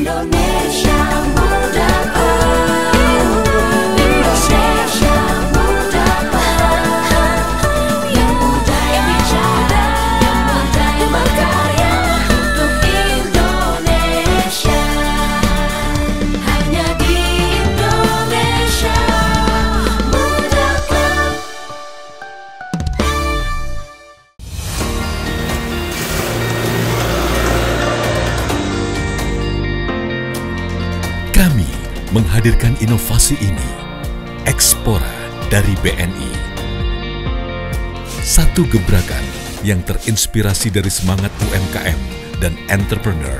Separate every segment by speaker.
Speaker 1: Indonesia Muda. Indonesia Muda. Yang muda, yang bicara, yang muda, yang berkarya untuk Indonesia. Hanya di Indonesia Muda Club.
Speaker 2: Kami menghadirkan inovasi ini, Expora dari BNI. Satu gebrakan yang terinspirasi dari semangat UMKM dan entrepreneur.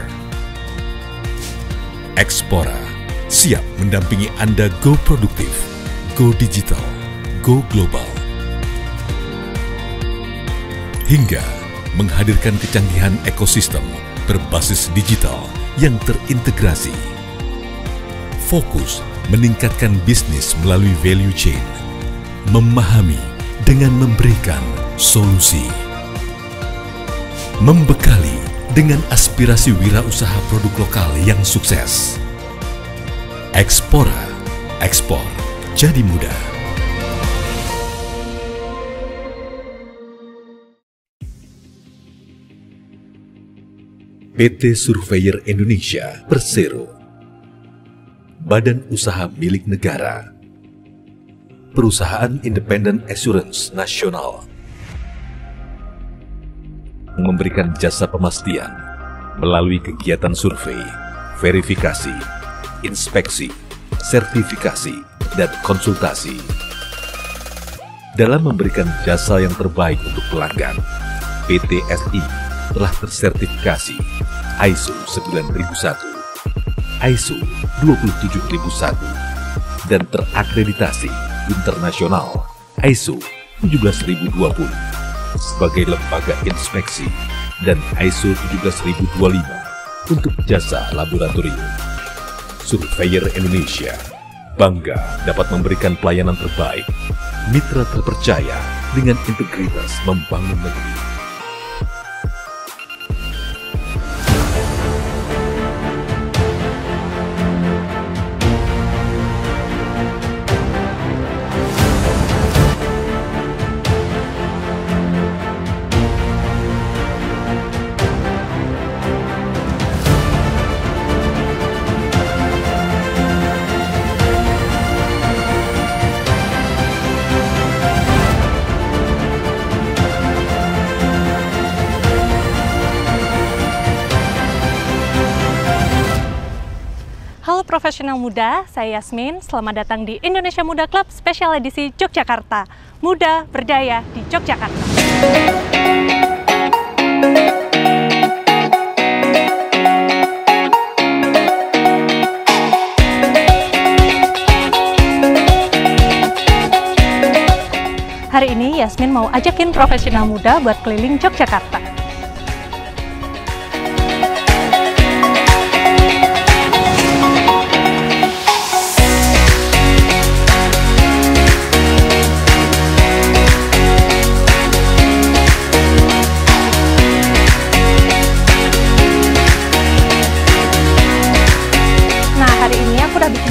Speaker 2: Expora siap mendampingi Anda go produktif, go digital, go global. Hingga menghadirkan kecanggihan ekosistem berbasis digital yang terintegrasi. Fokus meningkatkan bisnis melalui value chain, memahami dengan memberikan solusi, membekali dengan aspirasi wirausaha produk lokal yang sukses. Expora, ekspor jadi mudah. PT Surveyor Indonesia Persero, Badan Usaha Milik Negara, Perusahaan Independen Assurance Nasional, memberikan jasa pemastian melalui kegiatan survei, verifikasi, inspeksi, sertifikasi, dan konsultasi. Dalam memberikan jasa yang terbaik untuk pelanggan, PT SI telah tersertifikasi ISO 9001, ISO 27001, dan terakreditasi internasional ISO 17020 sebagai lembaga inspeksi dan ISO 17025 untuk jasa laboratorium. Surveyor Indonesia bangga dapat memberikan pelayanan terbaik, mitra terpercaya dengan integritas membangun negeri.
Speaker 3: Halo profesional muda, saya Yasmin. Selamat datang di Indonesia Muda Club Spesial Edisi Yogyakarta. Muda berdaya di Yogyakarta. Hari ini Yasmin mau ajakin profesional muda buat keliling Yogyakarta.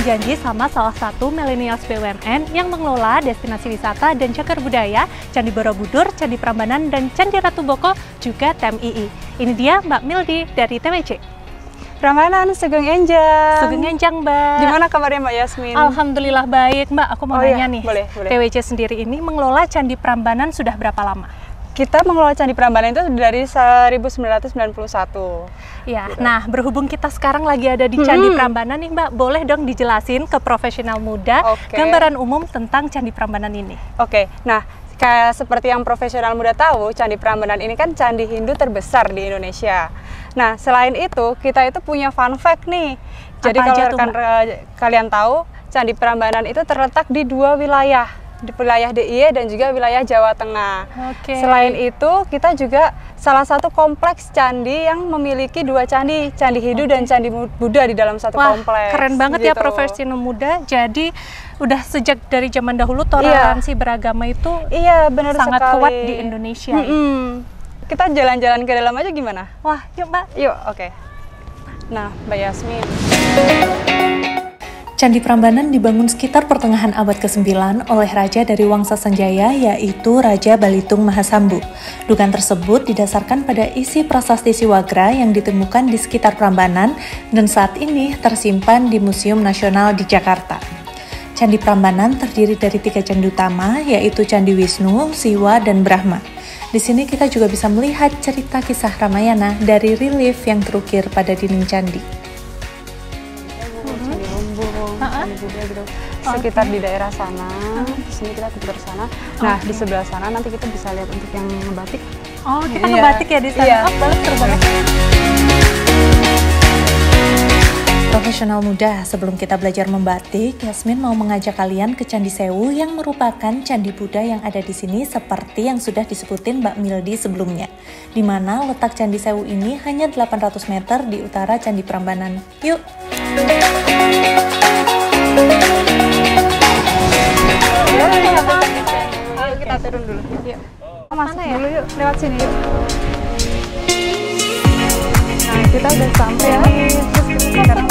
Speaker 3: Janji sama salah satu milenials BUMN yang mengelola destinasi wisata dan cagar budaya Candi Borobudur, Candi Prambanan, dan Candi Ratu Boko, juga TMII. Ini dia Mbak Mildi dari TWC.
Speaker 4: Prambanan, Sugeng Enjang.
Speaker 3: Sugeng Enjang, Mbak.
Speaker 4: Gimana kabarnya Mbak Yasmin?
Speaker 3: Alhamdulillah baik, Mbak. Aku mau nanya nih,
Speaker 4: boleh.
Speaker 3: TWC sendiri ini mengelola Candi Prambanan sudah berapa lama?
Speaker 4: Kita mengelola Candi Prambanan itu dari 1991.
Speaker 3: Ya, nah berhubung kita sekarang lagi ada di Candi Prambanan nih Mbak, boleh dong dijelasin ke profesional muda gambaran umum tentang Candi Prambanan ini?
Speaker 4: Nah kayak seperti yang profesional muda tahu, Candi Prambanan ini kan candi Hindu terbesar di Indonesia. Nah selain itu, kita itu punya fun fact nih. Jadi kalau kalian tahu, Candi Prambanan itu terletak di dua wilayah, di wilayah DIY dan juga wilayah Jawa Tengah. Selain itu, kita juga salah satu kompleks candi yang memiliki dua candi, Candi Hindu dan Candi Buddha di dalam satu kompleks.
Speaker 3: Keren banget ya profesional muda. Jadi udah sejak dari zaman dahulu toleransi beragama itu
Speaker 4: benar
Speaker 3: sangat
Speaker 4: sekali.
Speaker 3: kuat di Indonesia.
Speaker 4: Kita jalan-jalan ke dalam aja gimana?
Speaker 3: Wah, yuk Mbak.
Speaker 4: Yuk, Nah, Mbak Yasmin.
Speaker 3: Candi Prambanan dibangun sekitar pertengahan abad ke-9 oleh raja dari Wangsa Sanjaya, yaitu Raja Balitung Mahasambu. Dugaan tersebut didasarkan pada isi prasasti Siwagra yang ditemukan di sekitar Prambanan dan saat ini tersimpan di Museum Nasional di Jakarta. Candi Prambanan terdiri dari 3 candi utama, yaitu Candi Wisnu, Siwa, dan Brahma. Di sini kita juga bisa melihat cerita kisah Ramayana dari relief yang terukir pada dinding candi.
Speaker 4: Juga gitu sekitar di daerah sana. Di sini kita ke sana. Nah, di sebelah sana nanti kita bisa lihat untuk yang ngebatik.
Speaker 3: Oh, kita ngebatik ya di sana.
Speaker 4: Iya.
Speaker 3: Oh, boleh, seru banget. Profesional muda, sebelum kita belajar membatik, Yasmin mau mengajak kalian ke Candi Sewu yang merupakan candi Buddha yang ada di sini seperti yang sudah disebutin Mbak Mildi sebelumnya. Di mana letak Candi Sewu ini hanya 800 meter di utara Candi Prambanan. Yuk!
Speaker 4: Ayo kita turun dulu. Yuk. Masuk
Speaker 3: ya?
Speaker 4: dulu yuk, lewat sini yuk. Nah, kita udah sampai nih. Terus kita sekarang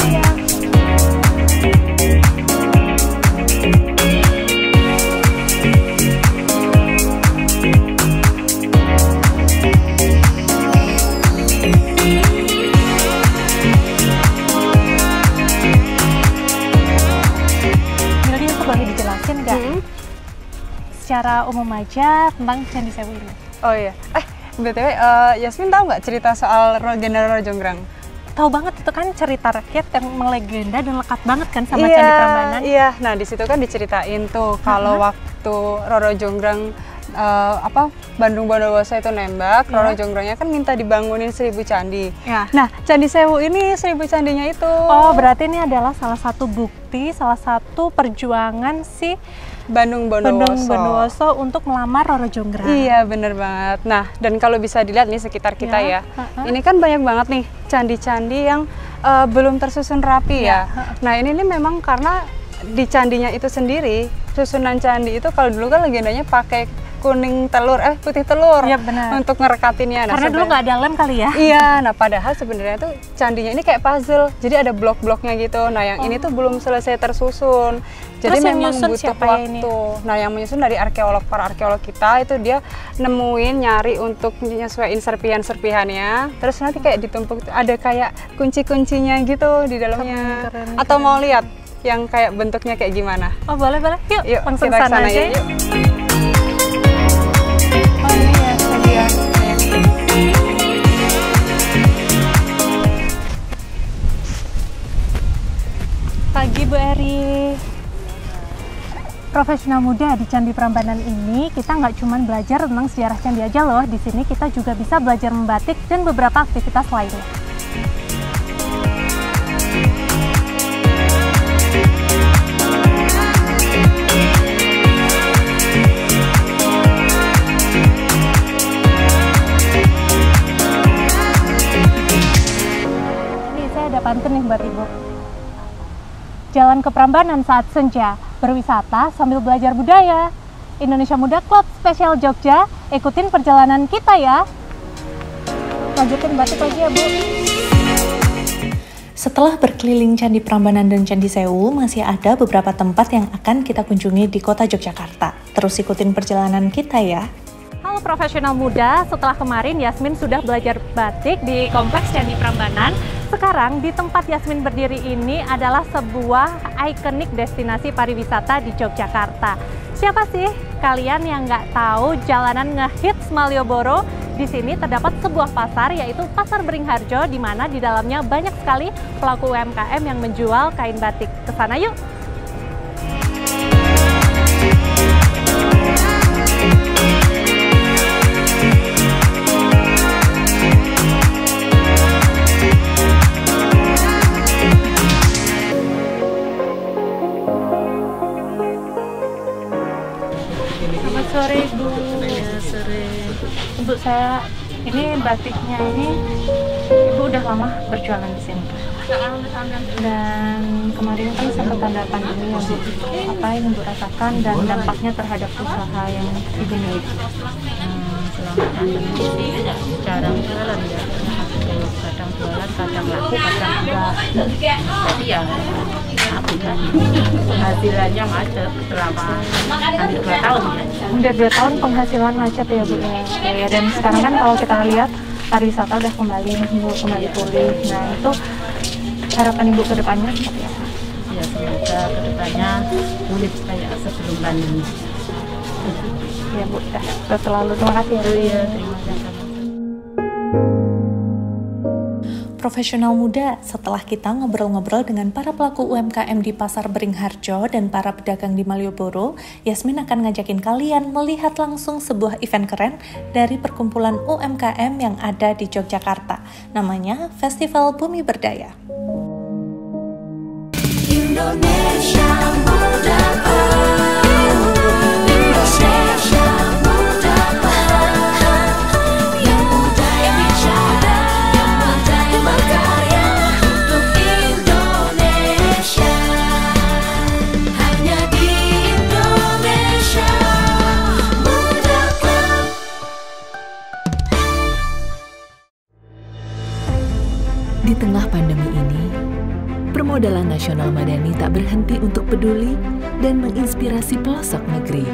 Speaker 3: secara umum aja tentang Candi Sewu ini.
Speaker 4: Oh iya. BTW, Yasmin tahu nggak cerita soal legenda Roro Jonggrang?
Speaker 3: Tahu banget, itu kan cerita rakyat yang melegenda dan lekat banget kan sama Candi Prambanan.
Speaker 4: Iya, nah di situ kan diceritain tuh kalau waktu Roro Jonggrang Bandung Bondowoso itu nembak, Roro Jonggrangnya kan minta dibangunin 1000 candi.
Speaker 3: Ya.
Speaker 4: Nah, Candi Sewu ini 1000 candinya itu.
Speaker 3: Oh, berarti ini adalah salah satu bukti, salah satu perjuangan si
Speaker 4: Bandung
Speaker 3: Bondowoso untuk melamar Roro Jonggrang.
Speaker 4: Iya, bener banget. Nah, dan kalau bisa dilihat nih sekitar kita ya, ini kan banyak banget nih candi-candi yang belum tersusun rapi ya. Nah, ini nih memang karena di candinya itu sendiri, susunan candi itu kalau dulu kan legendanya pakai putih telur untuk ngerekatinnya. Nah,
Speaker 3: karena dulu nggak ada lem kali ya?
Speaker 4: Iya, nah padahal sebenarnya tuh candinya ini kayak puzzle, jadi ada blok-bloknya gitu. Nah, yang ini tuh belum selesai tersusun, jadi memang butuh waktu. Nah, yang menyusun dari para arkeolog kita itu dia nemuin, nyari untuk nyesuaiin serpihan-serpihannya, terus nanti kayak ditumpuk, ada kayak kunci-kuncinya gitu di dalamnya. Atau mau lihat yang kayak bentuknya kayak gimana?
Speaker 3: Oh, boleh, yuk langsung
Speaker 4: kita
Speaker 3: sana aja.
Speaker 4: Yuk.
Speaker 3: Oh, ini ya, tadi ya. Pagi Bu Eri. Profesional muda di Candi Prambanan ini kita nggak cuma belajar tentang sejarah candi aja loh. Di sini kita juga bisa belajar membatik dan beberapa aktivitas lainnya. Pantun nih buat Ibu. Jalan ke Prambanan saat senja, berwisata sambil belajar budaya. Indonesia Muda Club Spesial Jogja, ikutin perjalanan kita ya. Lanjutin batik lagi ya Bu. Setelah berkeliling Candi Prambanan dan Candi Sewu, masih ada beberapa tempat yang akan kita kunjungi di kota Yogyakarta. Terus ikutin perjalanan kita ya. Halo profesional muda, setelah kemarin Yasmin sudah belajar batik di Kompleks Candi Prambanan. Sekarang di tempat Yasmin berdiri ini adalah sebuah ikonik destinasi pariwisata di Yogyakarta. Siapa sih kalian yang nggak tahu jalanan ngehits Malioboro? Di sini terdapat sebuah pasar yaitu Pasar Beringharjo, di mana di dalamnya banyak sekali pelaku UMKM yang menjual kain batik. Kesana yuk! Sore Bu. Sore. Ibu, saya ini batiknya ini Ibu udah lama berjualan di sini. Dan kemarin kan sempat ada pandemi ya Bu. Apa yang Ibu rasakan dan dampaknya terhadap usaha yang Ibu miliki?
Speaker 5: Selama pandemi sih jarang jualan ya. Kalau kadang kadang jualan, kadang laku, kadang enggak. Jadi ya habiskan penghasilannya macet selama hampir 2 tahun ya.
Speaker 3: Udah 2 tahun penghasilan macet ya Bu ya. Dan sekarang kan kalau kita lihat pariwisata udah kembali pulih. Nah itu harapan Ibu ke depannya seperti apa?
Speaker 5: Ya semoga kedepannya pulih kayak sebelum pandemi.
Speaker 3: Ya Bu, selalu terima kasih ya Bu.
Speaker 5: Iya, terima kasih.
Speaker 3: Profesional muda, setelah kita ngobrol-ngobrol dengan para pelaku UMKM di Pasar Beringharjo dan para pedagang di Malioboro, Yasmin akan ngajakin kalian melihat langsung sebuah event keren dari perkumpulan UMKM yang ada di Yogyakarta. Namanya Festival Bumi Berdaya.
Speaker 1: Indonesia Muda Indonesia Muda yang muda yang bicara yang berkarya untuk Indonesia, hanya di Indonesia Muda Club.
Speaker 6: Di tengah pandemi ini, permodalan nasional Madani tak berhenti untuk peduli dan menginspirasi pelosok negeri.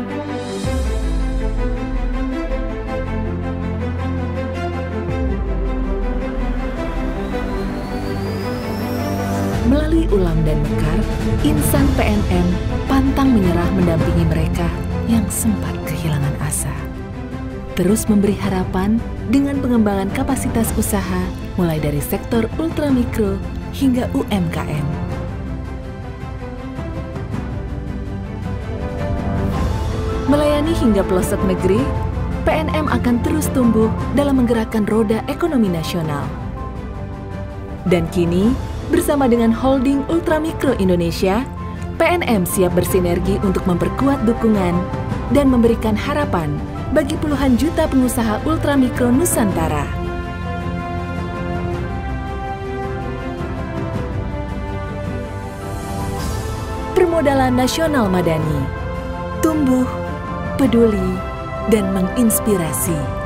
Speaker 6: Melalui Ulam dan Mekar, insan PNM pantang menyerah mendampingi mereka yang sempat kehilangan asa. Terus memberi harapan dengan pengembangan kapasitas usaha mulai dari sektor ultramikro hingga UMKM. Melayani hingga pelosok negeri, PNM akan terus tumbuh dalam menggerakkan roda ekonomi nasional. Dan kini, bersama dengan Holding Ultramikro Indonesia, PNM siap bersinergi untuk memperkuat dukungan dan memberikan harapan bagi puluhan juta pengusaha ultramikro Nusantara. Permodalan Nasional Madani, tumbuh, peduli, dan menginspirasi.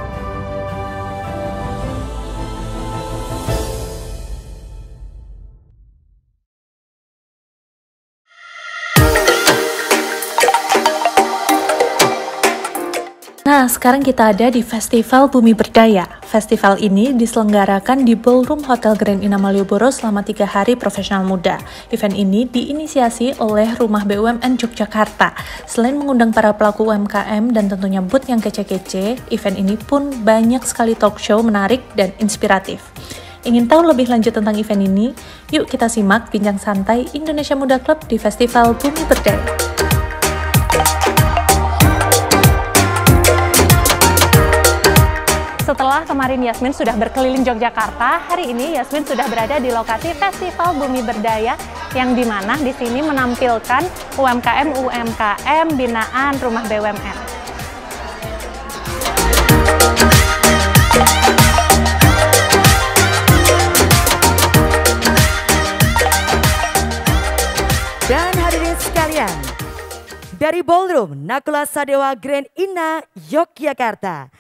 Speaker 3: Nah, sekarang kita ada di Festival Bumi Berdaya. Festival ini diselenggarakan di Ballroom Hotel Grand Ina Malioboro selama 3 hari profesional muda. Event ini diinisiasi oleh Rumah BUMN Yogyakarta. Selain mengundang para pelaku UMKM dan tentunya booth yang kece-kece, event ini pun banyak sekali talk show menarik dan inspiratif. Ingin tahu lebih lanjut tentang event ini? Yuk kita simak bincang santai Indonesia Muda Club di Festival Bumi Berdaya. Setelah kemarin Yasmin sudah berkeliling Yogyakarta, hari ini Yasmin sudah berada di lokasi Festival Bumi Berdaya yang dimana di sini menampilkan UMKM binaan Rumah BUMN.
Speaker 7: Dan hadirin sekalian, dari Ballroom Nakula Sadewa Grand Ina Yogyakarta,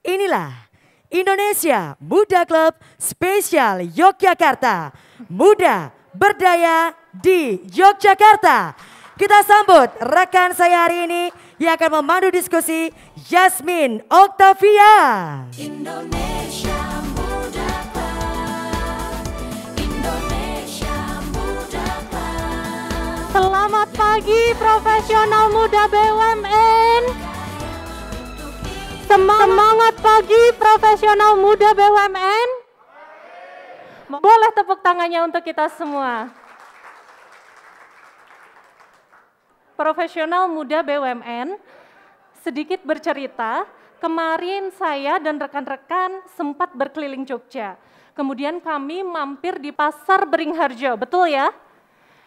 Speaker 7: inilah Indonesia Muda Club Spesial Yogyakarta, Muda Berdaya di Yogyakarta. Kita sambut rekan saya hari ini yang akan memandu diskusi, Yasmin Oktavia.
Speaker 1: Indonesia Muda Club, Indonesia Muda Club.
Speaker 3: Selamat pagi profesional muda BUMN. Semangat pagi profesional muda BUMN. Boleh tepuk tangannya untuk kita semua. Profesional muda BUMN, sedikit bercerita, kemarin saya dan rekan-rekan sempat berkeliling Jogja. Kemudian kami mampir di Pasar Beringharjo, betul ya?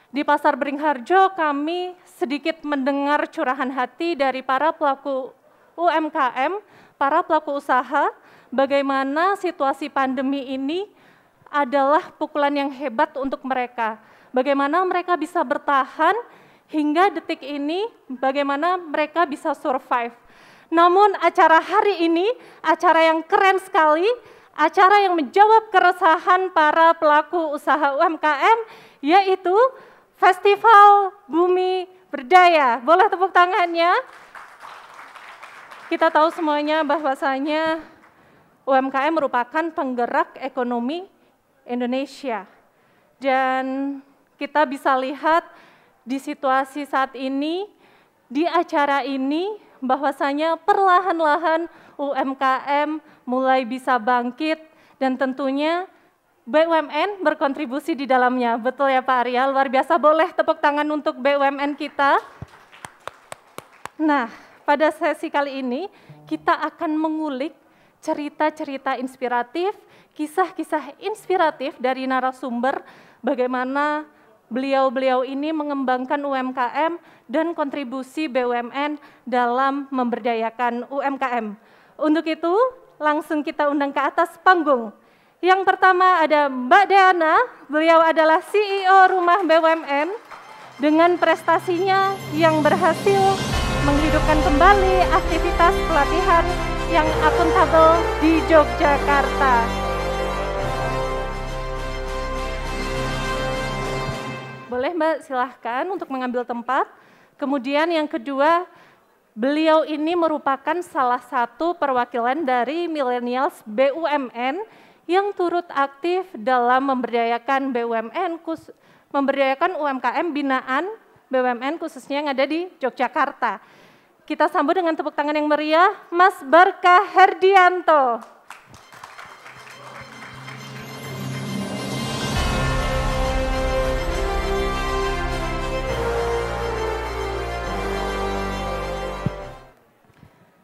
Speaker 3: Di Pasar Beringharjo kami sedikit mendengar curahan hati dari para pelaku UMKM, para pelaku usaha, bagaimana situasi pandemi ini adalah pukulan yang hebat untuk mereka. Bagaimana mereka bisa bertahan hingga detik ini, bagaimana mereka bisa survive. Namun acara hari ini, acara yang keren sekali, acara yang menjawab keresahan para pelaku usaha UMKM, yaitu Festival Bumi Berdaya. Boleh tepuk tangannya? Kita tahu semuanya bahwasanya UMKM merupakan penggerak ekonomi Indonesia. Dan kita bisa lihat di situasi saat ini, di acara ini, bahwasanya perlahan-lahan UMKM mulai bisa bangkit dan tentunya BUMN berkontribusi di dalamnya. Betul ya Pak Arya? Luar biasa. Boleh tepuk tangan untuk BUMN kita. Nah, pada sesi kali ini kita akan mengulik cerita-cerita inspiratif, kisah-kisah inspiratif dari narasumber bagaimana beliau-beliau ini mengembangkan UMKM dan kontribusi BUMN dalam memberdayakan UMKM. Untuk itu, langsung kita undang ke atas panggung. Yang pertama ada Mbak Deana, beliau adalah CEO Rumah BUMN dengan prestasinya yang berhasil menghidupkan kembali aktivitas pelatihan yang akuntabel di Yogyakarta. Boleh Mbak, silahkan untuk mengambil tempat. Kemudian yang kedua, beliau ini merupakan salah satu perwakilan dari millennials BUMN yang turut aktif dalam memberdayakan BUMN, memberdayakan UMKM binaan BUMN khususnya yang ada di Yogyakarta. Kita sambut dengan tepuk tangan yang meriah, Mas Barkah Herdianto.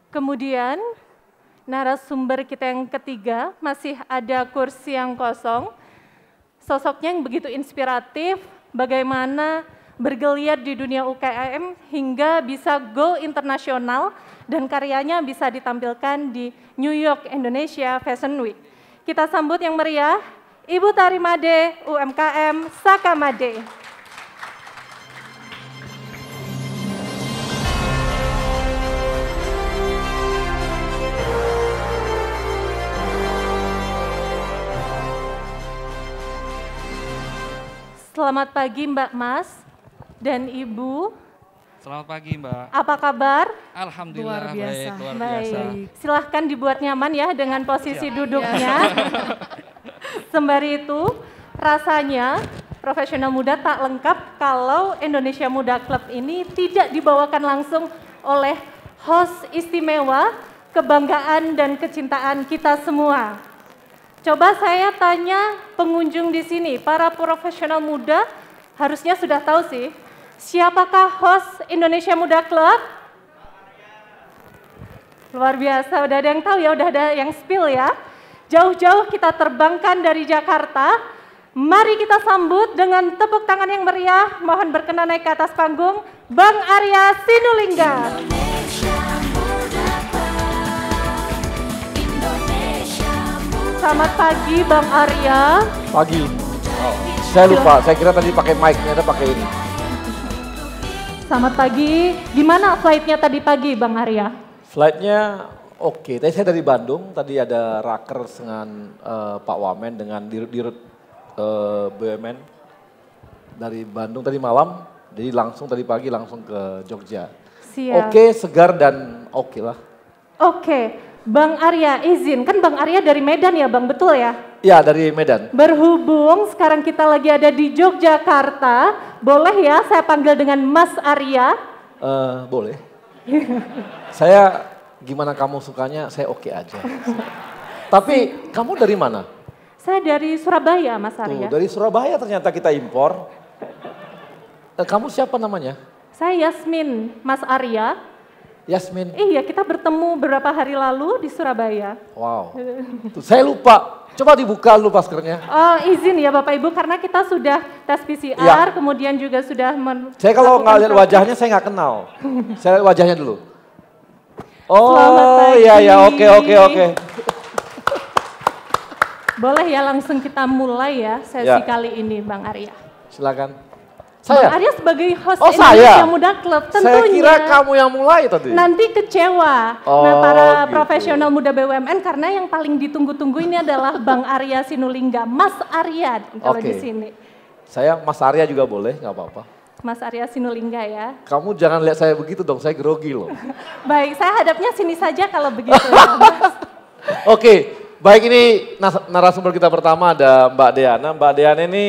Speaker 3: Kemudian narasumber kita yang ketiga, masih ada kursi yang kosong. Sosoknya yang begitu inspiratif, bagaimana bergeliat di dunia UMKM hingga bisa go internasional dan karyanya bisa ditampilkan di New York, Indonesia Fashion Week. Kita sambut yang meriah, Ibu Tarimade UMKM Sakamade. Selamat pagi Mbak Mas dan Ibu.
Speaker 8: Selamat pagi Mbak.
Speaker 3: Apa kabar?
Speaker 8: Alhamdulillah
Speaker 7: Luar biasa.
Speaker 8: baik, luar biasa.
Speaker 3: Silahkan dibuat nyaman ya dengan posisi duduknya. Sembari itu, rasanya Profesional Muda tak lengkap kalau Indonesia Muda Club ini tidak dibawakan langsung oleh host istimewa, kebanggaan dan kecintaan kita semua. Coba saya tanya pengunjung di sini, para profesional muda harusnya sudah tahu sih, siapakah host Indonesia Muda Club? Luar biasa, udah ada yang tahu ya, udah ada yang spill ya. Jauh-jauh kita terbangkan dari Jakarta, mari kita sambut dengan tepuk tangan yang meriah, mohon berkenan naik ke atas panggung, Bang Arya Sinulinga. Selamat pagi Bang Arya.
Speaker 9: Pagi. Oh, saya lupa, saya kira tadi pakai mic, ternyata pakai ini.
Speaker 3: Selamat pagi. Gimana flight-nya tadi pagi Bang Arya?
Speaker 9: Flight-nya oke. Tadi saya dari Bandung, tadi ada raker dengan Pak Wamen dengan dirut BUMN dari Bandung tadi malam. Jadi langsung tadi pagi langsung ke Jogja.
Speaker 3: Siap.
Speaker 9: Oke, segar dan oke lah.
Speaker 3: Oke. Bang Arya izin, kan Bang Arya dari Medan ya Bang, betul ya?
Speaker 9: Ya, dari Medan.
Speaker 3: Berhubung sekarang kita lagi ada di Yogyakarta, boleh ya saya panggil dengan Mas Arya?
Speaker 9: Boleh. Saya gimana kamu sukanya, saya oke aja. Tapi kamu dari mana?
Speaker 3: Saya dari Surabaya Mas Arya.
Speaker 9: Dari Surabaya ternyata kita impor. Kamu siapa namanya?
Speaker 3: Saya Yasmin, Mas Arya.
Speaker 9: Yasmin.
Speaker 3: Iya, kita bertemu beberapa hari lalu di Surabaya.
Speaker 9: Wow. Tuh, saya lupa. Coba dibuka dulu maskernya.
Speaker 3: Oh, izin ya Bapak Ibu, karena kita sudah tes PCR,
Speaker 9: ya.
Speaker 3: Kemudian juga sudah
Speaker 9: saya kalau nggak lihat wajahnya, saya nggak kenal. Saya lihat wajahnya dulu.
Speaker 3: Oh,
Speaker 9: iya, oke.
Speaker 3: Boleh ya langsung kita mulai ya sesi kali ini Bang Arya.
Speaker 9: Silakan. Saya?
Speaker 3: Bang Arya sebagai host
Speaker 9: Oh,
Speaker 3: Indonesia
Speaker 9: saya?
Speaker 3: Muda Club tentunya.
Speaker 9: Saya kira kamu yang mulai tadi.
Speaker 3: Nanti kecewa
Speaker 9: Oh,
Speaker 3: para
Speaker 9: gitu.
Speaker 3: profesional muda BUMN karena yang paling ditunggu-tunggu ini adalah Bang Arya Sinulinga, Mas Arya kalau
Speaker 9: Oke.
Speaker 3: di sini.
Speaker 9: Saya Mas Arya juga boleh, nggak apa-apa.
Speaker 3: Mas Arya Sinulinga ya.
Speaker 9: Kamu jangan lihat saya begitu dong, saya grogi loh.
Speaker 3: Baik, saya hadapnya sini saja kalau begitu ya, Mas.
Speaker 9: Oke, baik ini narasumber kita pertama ada Mbak Deana. Mbak Deana ini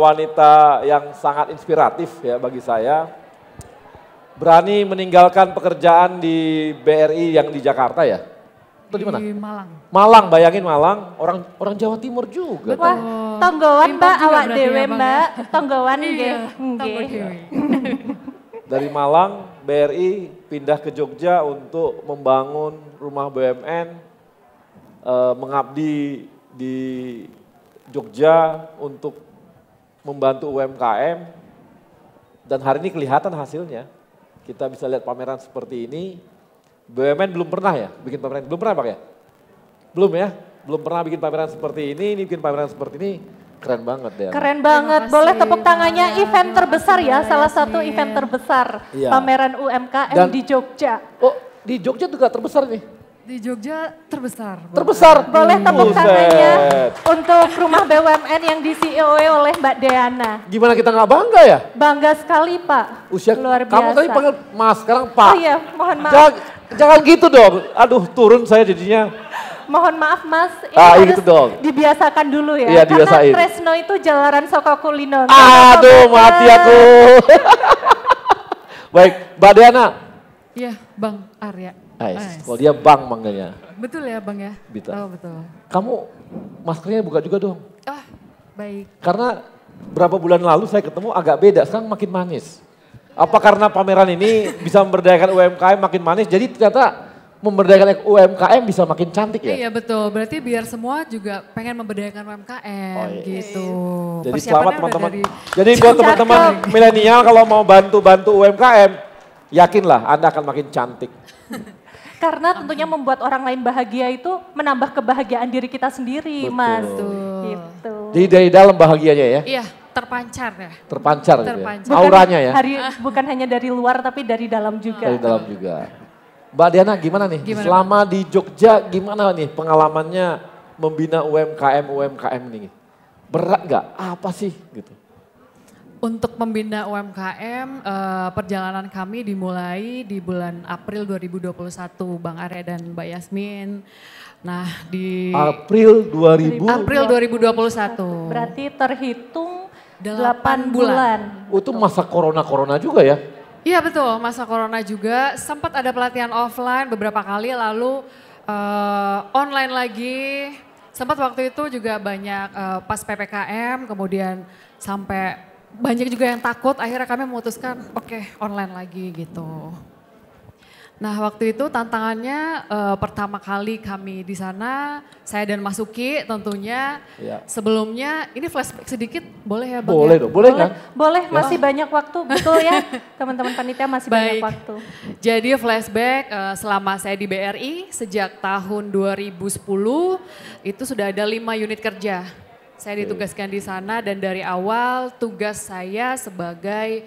Speaker 9: wanita yang sangat inspiratif ya bagi saya. Berani meninggalkan pekerjaan di BRI yang di Jakarta ya? Atau di mana?
Speaker 10: Di Malang.
Speaker 9: Malang, bayangin Malang, orang Jawa Timur juga.
Speaker 3: Wah, tonggowan Mbak,
Speaker 10: juga
Speaker 3: awak
Speaker 10: berarti
Speaker 3: dewe
Speaker 10: ya, Bang, ya?
Speaker 3: Mbak, tonggowan
Speaker 10: Iya,
Speaker 3: nggih.
Speaker 10: tonggo
Speaker 3: Nggih.
Speaker 10: dewe.
Speaker 9: Dari Malang, BRI pindah ke Jogja untuk membangun rumah BUMN, mengabdi di Jogja untuk membantu UMKM, dan hari ini kelihatan hasilnya. Kita bisa lihat pameran seperti ini. BUMN belum pernah ya bikin pameran, belum pernah Pak ya? Belum ya? Belum pernah bikin pameran seperti ini bikin pameran seperti ini, keren banget ya.
Speaker 3: Keren banget,
Speaker 10: kasih,
Speaker 3: boleh tepuk tangannya.
Speaker 10: Bang.
Speaker 3: Event terbesar ya,
Speaker 10: Terima
Speaker 3: salah
Speaker 10: kasih.
Speaker 3: satu event terbesar
Speaker 9: Iya.
Speaker 3: pameran UMKM
Speaker 9: Dan-
Speaker 3: di Jogja.
Speaker 9: Oh, di Jogja juga terbesar nih.
Speaker 10: Di Jogja terbesar. Bang.
Speaker 9: Terbesar.
Speaker 3: Boleh tepuk
Speaker 9: Buset.
Speaker 3: tangannya untuk rumah BUMN yang di CEO oleh Mbak Deana.
Speaker 9: Gimana kita nggak bangga ya?
Speaker 3: Bangga sekali Pak,
Speaker 9: Usia
Speaker 3: luar biasa.
Speaker 9: kamu tadi panggil Mas, sekarang Pak.
Speaker 3: Oh iya, mohon maaf.
Speaker 9: Jangan gitu dong. Aduh, turun saya jadinya.
Speaker 3: Mohon maaf Mas, ini
Speaker 9: Ah,
Speaker 3: harus
Speaker 9: gitu dong.
Speaker 3: dibiasakan dulu ya.
Speaker 9: Iya, dibiasain.
Speaker 3: Karena Tresno itu jalanan Soko Kulino.
Speaker 9: Aduh, mati aku. Baik, Mbak Diana.
Speaker 10: Iya, Bang Arya.
Speaker 9: Nice. Kalau dia Bang manggilnya.
Speaker 10: Betul ya Bang ya?
Speaker 9: Bita.
Speaker 10: Oh betul.
Speaker 9: Kamu maskernya buka juga dong.
Speaker 10: Ah, baik.
Speaker 9: Karena berapa bulan lalu saya ketemu agak beda, sekarang makin manis. Apa karena pameran ini bisa memberdayakan UMKM makin manis, jadi ternyata memberdayakan UMKM bisa makin cantik ya?
Speaker 10: Iya betul, berarti biar semua juga pengen memberdayakan UMKM gitu.
Speaker 9: Jadi
Speaker 10: Persiapannya
Speaker 9: selamat
Speaker 10: udah
Speaker 9: teman-teman.
Speaker 10: dari-
Speaker 9: Jadi buat teman-teman milenial kalau mau bantu-bantu UMKM, yakinlah Anda akan makin cantik.
Speaker 3: Karena tentunya membuat orang lain bahagia itu menambah kebahagiaan diri kita sendiri,
Speaker 9: Betul.
Speaker 3: Mas.
Speaker 10: Betul.
Speaker 3: Gitu.
Speaker 9: Jadi dari dalam bahagianya ya,
Speaker 10: Iya, terpancar ya.
Speaker 9: terpancar gitu ya.
Speaker 10: Terpancar.
Speaker 9: Auranya ya,
Speaker 3: Bukan hanya dari luar tapi dari dalam juga.
Speaker 9: dari dalam juga. Mbak Diana gimana nih?
Speaker 10: Gimana,
Speaker 9: Selama di Jogja gimana nih pengalamannya membina UMKM ini? Berat nggak? Apa sih gitu?
Speaker 10: Untuk membina UMKM, perjalanan kami dimulai di bulan April 2021, Bang Arya dan Mbak Yasmin. Nah di
Speaker 9: April 2000.
Speaker 10: April 2021.
Speaker 3: Berarti terhitung
Speaker 10: 8
Speaker 3: 8 bulan.
Speaker 9: Oh, itu masa corona juga ya?
Speaker 10: Iya betul, masa corona juga. Sempat ada pelatihan offline beberapa kali, lalu online lagi. Sempat waktu itu juga banyak pas PPKM, kemudian sampai banyak juga yang takut, akhirnya kami memutuskan oke, online lagi gitu. Nah waktu itu tantangannya pertama kali kami di sana, saya dan Mas Uki tentunya.
Speaker 9: Iya.
Speaker 10: Sebelumnya ini flashback sedikit boleh ya Bang?
Speaker 9: Boleh
Speaker 10: ya?
Speaker 9: dong, boleh kan?
Speaker 3: Boleh, masih banyak waktu, betul ya. Teman-teman panitia masih banyak
Speaker 10: Baik.
Speaker 3: waktu.
Speaker 10: Jadi flashback selama saya di BRI sejak tahun 2010 itu sudah ada 5 unit kerja. Saya ditugaskan di sana dan dari awal tugas saya sebagai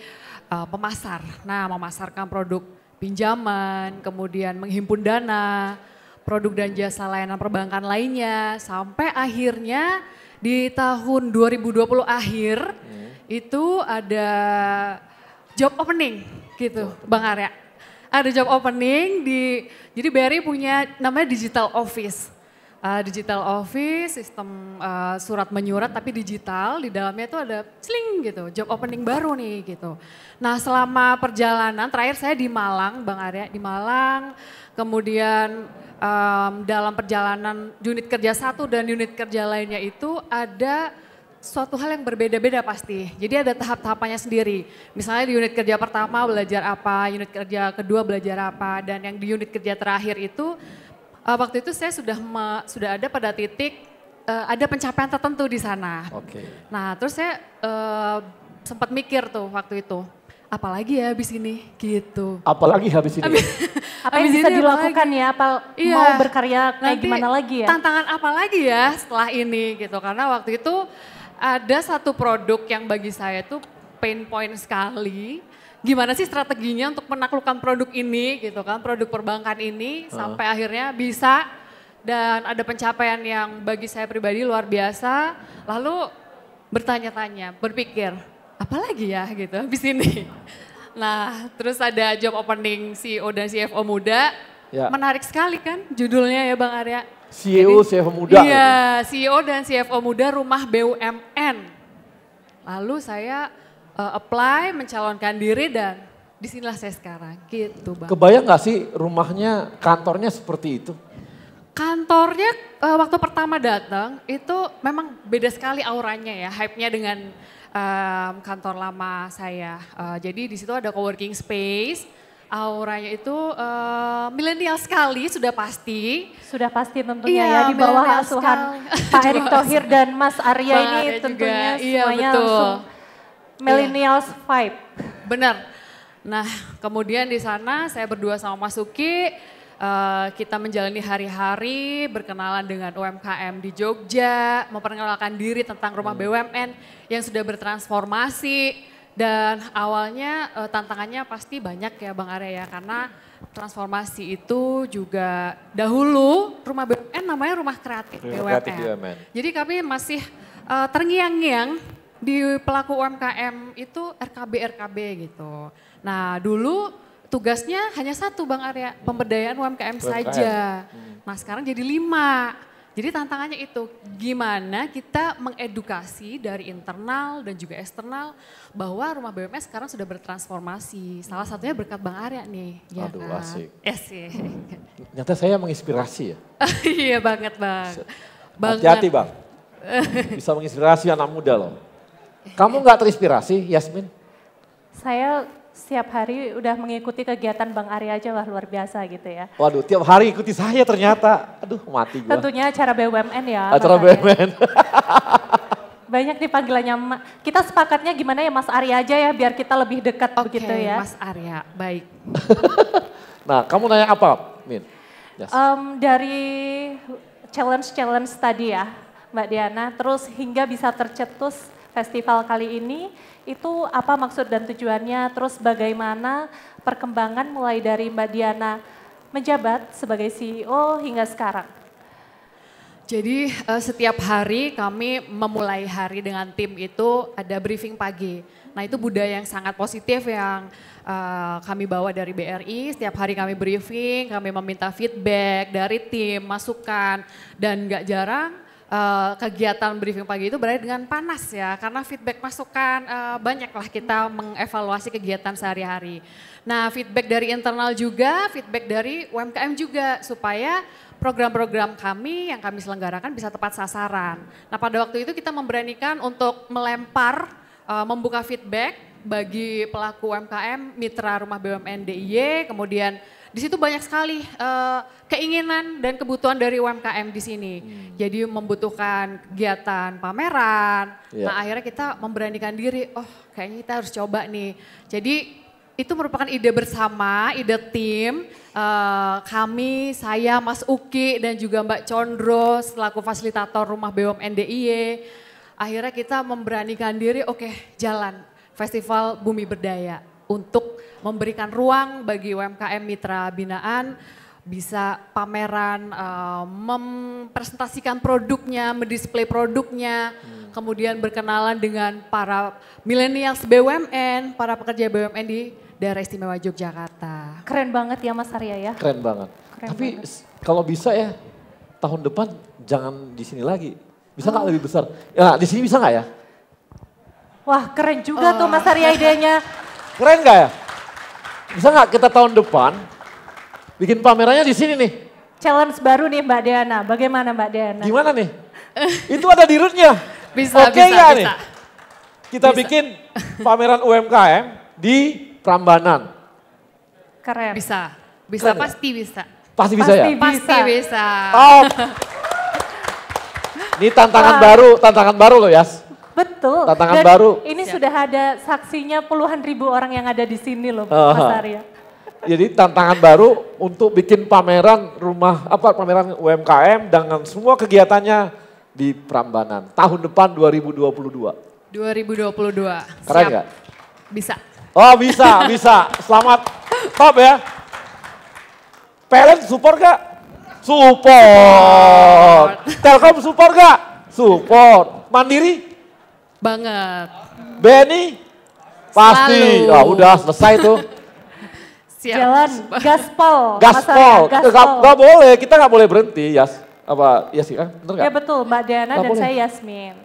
Speaker 10: pemasar. Nah, memasarkan produk pinjaman, kemudian menghimpun dana, produk dan jasa layanan perbankan lainnya, sampai akhirnya di tahun 2020 akhir itu ada job opening gitu, Bang Arya. Ada job opening jadi BRI punya namanya digital office. Digital office, sistem surat menyurat tapi digital, di dalamnya itu ada sling gitu, job opening baru nih gitu. Nah selama perjalanan, terakhir saya di Malang, Bang Arya, di Malang, kemudian dalam perjalanan unit kerja satu dan unit kerja lainnya itu ada suatu hal yang berbeda-beda pasti. Jadi ada tahap-tahapannya sendiri. Misalnya di unit kerja pertama belajar apa, unit kerja kedua belajar apa, dan yang di unit kerja terakhir itu waktu itu saya sudah ada pada titik ada pencapaian tertentu di sana.
Speaker 9: Oke.
Speaker 10: Nah terus saya sempat mikir tuh waktu itu, apalagi ya habis ini gitu.
Speaker 9: Apalagi habis ini.
Speaker 3: Apa yang
Speaker 10: Habis
Speaker 3: bisa
Speaker 10: ini
Speaker 3: dilakukan
Speaker 10: apalagi?
Speaker 3: ya? Apa
Speaker 10: Iya.
Speaker 3: mau berkarya kayak
Speaker 10: Nanti
Speaker 3: gimana lagi ya?
Speaker 10: Tantangan apa lagi ya setelah ini gitu. Karena waktu itu ada satu produk yang bagi saya itu pain point sekali. Gimana sih strateginya untuk menaklukkan produk ini gitu kan, produk perbankan ini sampai akhirnya bisa dan ada pencapaian yang bagi saya pribadi luar biasa. Lalu bertanya-tanya, berpikir, apa lagi ya gitu habis ini. Nah terus ada job opening CEO dan CFO muda, menarik sekali kan judulnya ya Bang Arya.
Speaker 9: CEO, CFO muda.
Speaker 10: Iya, CEO dan CFO muda rumah BUMN. Lalu saya apply, mencalonkan diri dan disinilah saya sekarang gitu Bang.
Speaker 9: Kebayang gak sih rumahnya, kantornya seperti itu?
Speaker 10: Kantornya waktu pertama datang itu memang beda sekali auranya ya, hype-nya dengan kantor lama saya. Jadi di situ ada coworking space, auranya itu milenial sekali sudah pasti.
Speaker 3: Sudah pasti tentunya ya di bawah asuhan Pak Erick Thohir dan Mas Arya ini tentunya semuanya langsung millennials vibe.
Speaker 10: Benar. Nah kemudian di sana saya berdua sama Mas Uki, kita menjalani hari-hari berkenalan dengan UMKM di Jogja, memperkenalkan diri tentang rumah BUMN yang sudah bertransformasi dan awalnya tantangannya pasti banyak ya Bang Arya ya karena transformasi itu juga dahulu rumah BUMN namanya rumah kreatif BUMN. Jadi kami masih terngiang-ngiang di pelaku UMKM itu RKB gitu. Nah dulu tugasnya hanya satu Bang Arya, pemberdayaan UMKM saja. Nah sekarang jadi 5. Jadi tantangannya itu gimana kita mengedukasi dari internal dan juga eksternal bahwa rumah BUMN sekarang sudah bertransformasi. Salah satunya berkat Bang Arya nih. Ya
Speaker 9: Aduh
Speaker 10: kan?
Speaker 9: asik.
Speaker 10: Yes.
Speaker 9: Nyata saya menginspirasi ya.
Speaker 10: Iya banget Bang.
Speaker 9: Hati-hati Bang, bisa menginspirasi anak muda loh. Kamu nggak terinspirasi Yasmin?
Speaker 3: Saya setiap hari udah mengikuti kegiatan Bang Arya aja wah luar biasa gitu ya.
Speaker 9: Waduh tiap hari ikuti saya ternyata. Aduh mati gue.
Speaker 3: Tentunya acara BUMN ya.
Speaker 9: Acara BUMN.
Speaker 3: Banyak nih panggilannya. Kita sepakatnya gimana ya Mas Arya aja ya biar kita lebih dekat begitu ya.
Speaker 10: Mas Arya, baik.
Speaker 9: Nah kamu nanya apa Min? Yes.
Speaker 3: Dari challenge tadi ya Mbak Diana, terus hingga bisa tercetus festival kali ini, itu apa maksud dan tujuannya, terus bagaimana perkembangan mulai dari Mbak Diana menjabat sebagai CEO hingga sekarang?
Speaker 10: Jadi setiap hari kami memulai hari dengan tim itu ada briefing pagi. Nah itu budaya yang sangat positif yang kami bawa dari BRI. Setiap hari kami briefing, kami meminta feedback dari tim, masukan, dan gak jarang kegiatan briefing pagi itu berakhir dengan panas ya, karena feedback masukan banyaklah kita mengevaluasi kegiatan sehari-hari. Nah feedback dari internal juga, feedback dari UMKM juga supaya program-program kami yang kami selenggarakan bisa tepat sasaran. Nah pada waktu itu kita memberanikan untuk melempar, membuka feedback bagi pelaku UMKM, mitra rumah BUMN DIY, kemudian di situ banyak sekali keinginan dan kebutuhan dari UMKM di sini. Jadi membutuhkan kegiatan pameran. Nah akhirnya kita memberanikan diri, oh kayaknya kita harus coba nih. Jadi itu merupakan ide bersama, ide tim. Kami, saya, Mas Uki dan juga Mbak Condro selaku fasilitator rumah BUMN DIY. Akhirnya kita memberanikan diri, oke jalan Festival Bumi Berdaya. Untuk memberikan ruang bagi UMKM mitra binaan bisa pameran, mempresentasikan produknya, mendisplay produknya, kemudian berkenalan dengan para millennials BUMN, para pekerja BUMN di Daerah Istimewa Yogyakarta.
Speaker 3: Keren banget ya Mas Arya ya.
Speaker 9: Keren banget. Tapi kalau bisa ya tahun depan jangan di sini lagi. Bisa nggak lebih besar? Ya di sini bisa nggak ya?
Speaker 3: Wah keren juga tuh Mas Arya idenya.
Speaker 9: Keren gak ya? Bisa gak kita tahun depan bikin pamerannya di sini nih?
Speaker 3: Challenge baru nih Mbak Diana, bagaimana Mbak Diana?
Speaker 9: Gimana nih? Itu ada di rootnya.
Speaker 10: Bisa,
Speaker 9: Oke ya nih? Kita bikin pameran UMKM di Prambanan.
Speaker 3: Keren.
Speaker 10: Bisa,
Speaker 9: Keren
Speaker 10: pasti
Speaker 9: ya?
Speaker 10: bisa.
Speaker 9: Pasti bisa ya?
Speaker 10: Pasti bisa.
Speaker 9: Top. Ini tantangan baru loh Yas.
Speaker 3: Betul.
Speaker 9: Tantangan
Speaker 3: dan
Speaker 9: baru.
Speaker 3: Ini sudah ada saksinya puluhan ribu orang yang ada di sini loh Mas Arya.
Speaker 9: Jadi tantangan baru untuk bikin pameran pameran UMKM dengan semua kegiatannya di Prambanan. Tahun depan 2022.
Speaker 10: 2022.
Speaker 9: Keren nggak?
Speaker 10: Bisa.
Speaker 9: Oh bisa, bisa. Selamat. Top ya. PLN support gak? Support. Telkom support gak? Support. Mandiri?
Speaker 10: Banget.
Speaker 9: BNI? Pasti.
Speaker 10: Selalu.
Speaker 9: Ah, udah selesai tuh.
Speaker 10: Siap.
Speaker 3: Jalan gaspol.
Speaker 9: Gaspol.
Speaker 3: Mas Arya, gaspol.
Speaker 9: Gak boleh, kita gak boleh berhenti, Yas. Apa, Yas kan? Bener gak?
Speaker 3: Ya betul, Mbak Diana
Speaker 9: Nggak
Speaker 3: dan
Speaker 9: boleh.
Speaker 3: saya Yasmin.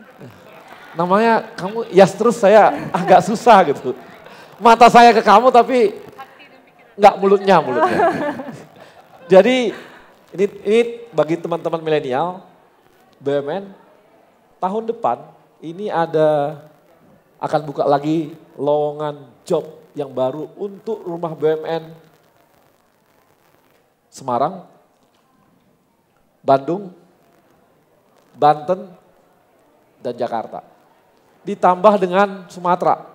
Speaker 9: Namanya kamu Yas terus saya agak susah gitu. Mata saya ke kamu tapi nggak mulutnya. Jadi ini bagi teman-teman milenial BUMN tahun depan ini akan buka lagi lowongan job yang baru untuk rumah BUMN Semarang, Bandung, Banten, dan Jakarta. Ditambah dengan Sumatera.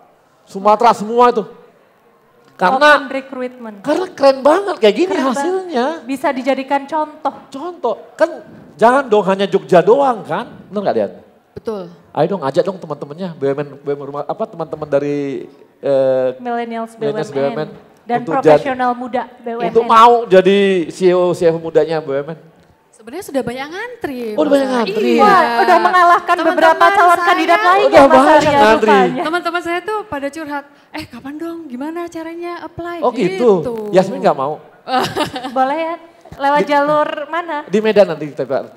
Speaker 9: Sumatera semua itu. Karena
Speaker 3: Open recruitment.
Speaker 9: karena keren banget kayak gini
Speaker 3: Keren
Speaker 9: hasilnya.
Speaker 3: Bisa dijadikan contoh.
Speaker 9: Contoh, kan jangan dong hanya Jogja doang kan. Bener gak Dian?
Speaker 10: Betul.
Speaker 9: Ayo dong ajak dong teman-temannya BUMN rumah apa teman-teman dari
Speaker 3: Millennials
Speaker 9: Millennials
Speaker 3: BUMN. Dan
Speaker 9: untuk
Speaker 3: profesional muda BUMN.
Speaker 9: untuk mau jadi CEO mudanya BUMN.
Speaker 10: Sebenarnya sudah banyak ngantri.
Speaker 9: Oh, udah
Speaker 10: Mas
Speaker 9: banyak
Speaker 10: Arya.
Speaker 9: ngantri.
Speaker 10: Iya.
Speaker 3: Wah, udah mengalahkan beberapa calon kandidat lainnya
Speaker 9: Udah
Speaker 3: Mas
Speaker 9: banyak
Speaker 3: Arya
Speaker 9: ngantri.
Speaker 3: rupanya.
Speaker 10: Teman-teman saya tuh pada curhat, kapan dong gimana caranya apply
Speaker 9: Oh gitu. Yasmin gak mau?
Speaker 3: Boleh ya? Lewat jalur mana?
Speaker 9: Di Medan nanti kita Pak.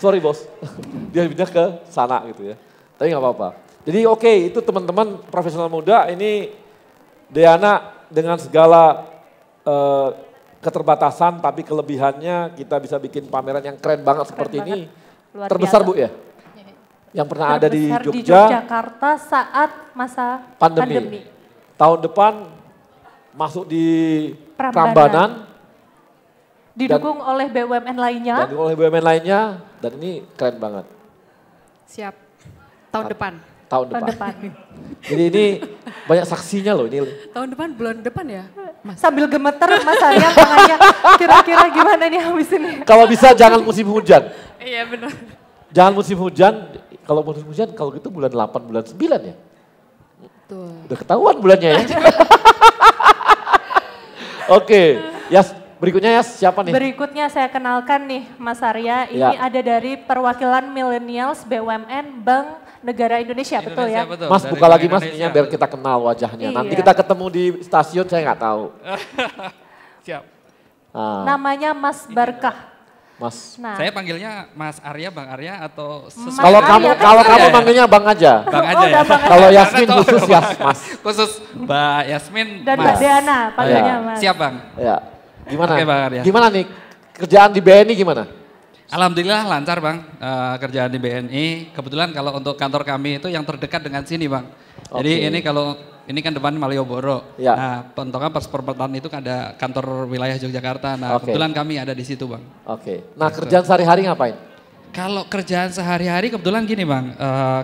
Speaker 9: Sorry bos, dia pindah ke sana gitu ya. Tapi nggak apa-apa. Jadi oke, itu teman-teman profesional muda ini Diana dengan segala keterbatasan tapi kelebihannya kita bisa bikin pameran yang keren banget seperti ini.
Speaker 3: Luar
Speaker 9: Terbesar
Speaker 3: biasa.
Speaker 9: Bu ya? Yang pernah ada di
Speaker 3: Terbesar di
Speaker 9: Jogja,
Speaker 3: Yogyakarta saat masa
Speaker 9: pandemi. Tahun depan masuk di
Speaker 3: Prambanan.
Speaker 9: Prambanan.
Speaker 3: Didukung oleh BUMN lainnya.
Speaker 9: Dan oleh BUMN lainnya, dan ini keren banget.
Speaker 10: Siap. Tahun depan.
Speaker 9: Tahun
Speaker 3: Tahun
Speaker 9: depan.
Speaker 3: depan.
Speaker 9: Jadi ini banyak saksinya loh ini.
Speaker 10: Tahun depan, bulan depan ya? Mas.
Speaker 3: Sambil gemeter Mas Arya tangannya kira-kira gimana nih habis ini.
Speaker 9: Kalau bisa jangan musim hujan.
Speaker 10: Iya benar.
Speaker 9: Jangan musim hujan, kalau musim hujan kalau gitu bulan 8, bulan 9 ya.
Speaker 10: Betul.
Speaker 9: Udah ketahuan bulannya ya. Oke, Yas, berikutnya Yas siapa nih?
Speaker 3: Berikutnya saya kenalkan nih Mas Arya, ini
Speaker 9: Ya.
Speaker 3: ada dari perwakilan Millennials BUMN Bank Negara Indonesia, betul ya?
Speaker 8: Betul,
Speaker 9: Mas
Speaker 8: dari
Speaker 9: buka lagi Mas
Speaker 8: Indonesia.
Speaker 9: ininya biar kita kenal wajahnya. Nanti
Speaker 3: Iya.
Speaker 9: kita ketemu di stasiun saya nggak tahu.
Speaker 8: Siap.
Speaker 9: Ah,
Speaker 3: Namanya Mas Barkah.
Speaker 9: Mas.
Speaker 3: Nah,
Speaker 8: Saya panggilnya Mas Arya, Bang Arya atau
Speaker 3: Mas
Speaker 9: Kalau
Speaker 3: Arya
Speaker 9: kamu
Speaker 3: kan
Speaker 9: kalau
Speaker 3: saya.
Speaker 9: kamu manggilnya Bang aja.
Speaker 8: Bang
Speaker 3: Oh,
Speaker 8: aja ya.
Speaker 3: udah Bang aja.
Speaker 9: Kalau Yasmin
Speaker 8: Karena
Speaker 9: khusus
Speaker 8: tahu,
Speaker 9: Yas, Mas.
Speaker 8: Khusus Mbak Yasmin,
Speaker 3: dan
Speaker 8: Mas.
Speaker 3: Mbak Diana panggilnya
Speaker 9: Iya.
Speaker 3: Mas.
Speaker 8: Siap Bang.
Speaker 9: Ya. Gimana?
Speaker 8: Oke, Bang Arya.
Speaker 9: Gimana nih kerjaan di BNI gimana?
Speaker 8: Alhamdulillah lancar Bang, kerjaan di BNI. Kebetulan kalau untuk kantor kami itu yang terdekat dengan sini Bang. Jadi
Speaker 9: Oke.
Speaker 8: ini kalau ini kan depan Malioboro.
Speaker 9: Ya.
Speaker 8: Nah, pentokan pas perempatan itu kan ada kantor wilayah Yogyakarta. Nah,
Speaker 9: Oke.
Speaker 8: kebetulan kami ada di situ Bang.
Speaker 9: Oke. Nah kerjaan sehari-hari ngapain?
Speaker 8: Kalau kerjaan sehari-hari kebetulan gini Bang,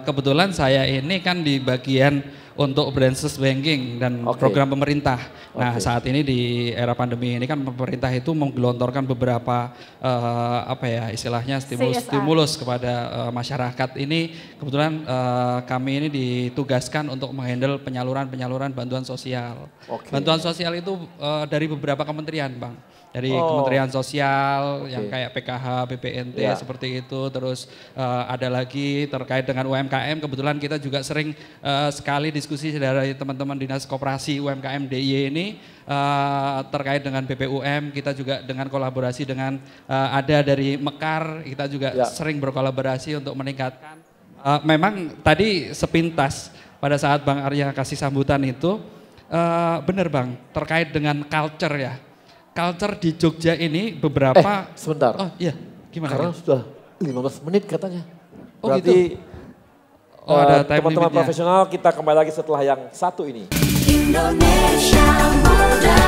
Speaker 8: kebetulan saya ini kan di bagian untuk branches banking dan
Speaker 9: Oke.
Speaker 8: program pemerintah. Nah
Speaker 9: Oke.
Speaker 8: saat ini di era pandemi ini kan pemerintah itu menggelontorkan beberapa apa ya istilahnya stimulus kepada masyarakat. Ini kebetulan kami ini ditugaskan untuk menghandle penyaluran bantuan sosial.
Speaker 9: Oke.
Speaker 8: Bantuan sosial itu dari beberapa kementerian Bang. Dari
Speaker 9: Oh.
Speaker 8: Kementerian Sosial yang
Speaker 9: Oke.
Speaker 8: kayak PKH, BPNT
Speaker 9: Ya.
Speaker 8: seperti itu. Terus ada lagi terkait dengan UMKM. Kebetulan kita juga sering sekali diskusi dari teman-teman Dinas Koperasi UMKM DIY ini terkait dengan BPUM. Kita juga dengan kolaborasi dengan ada dari Mekar. Kita juga
Speaker 9: Ya.
Speaker 8: sering berkolaborasi untuk meningkatkan. Memang tadi sepintas pada saat Bang Arya kasih sambutan itu benar Bang terkait dengan culture ya. Culture di Jogja ini beberapa.
Speaker 9: Sebentar.
Speaker 8: Oh iya, gimana?
Speaker 9: Karena
Speaker 8: Bang?
Speaker 9: sudah 15 menit katanya.
Speaker 8: Oh,
Speaker 9: Berarti
Speaker 8: Oh, ada time
Speaker 9: teman-teman
Speaker 8: limitnya.
Speaker 9: profesional kita kembali lagi setelah yang satu ini.
Speaker 1: Indonesia Muda,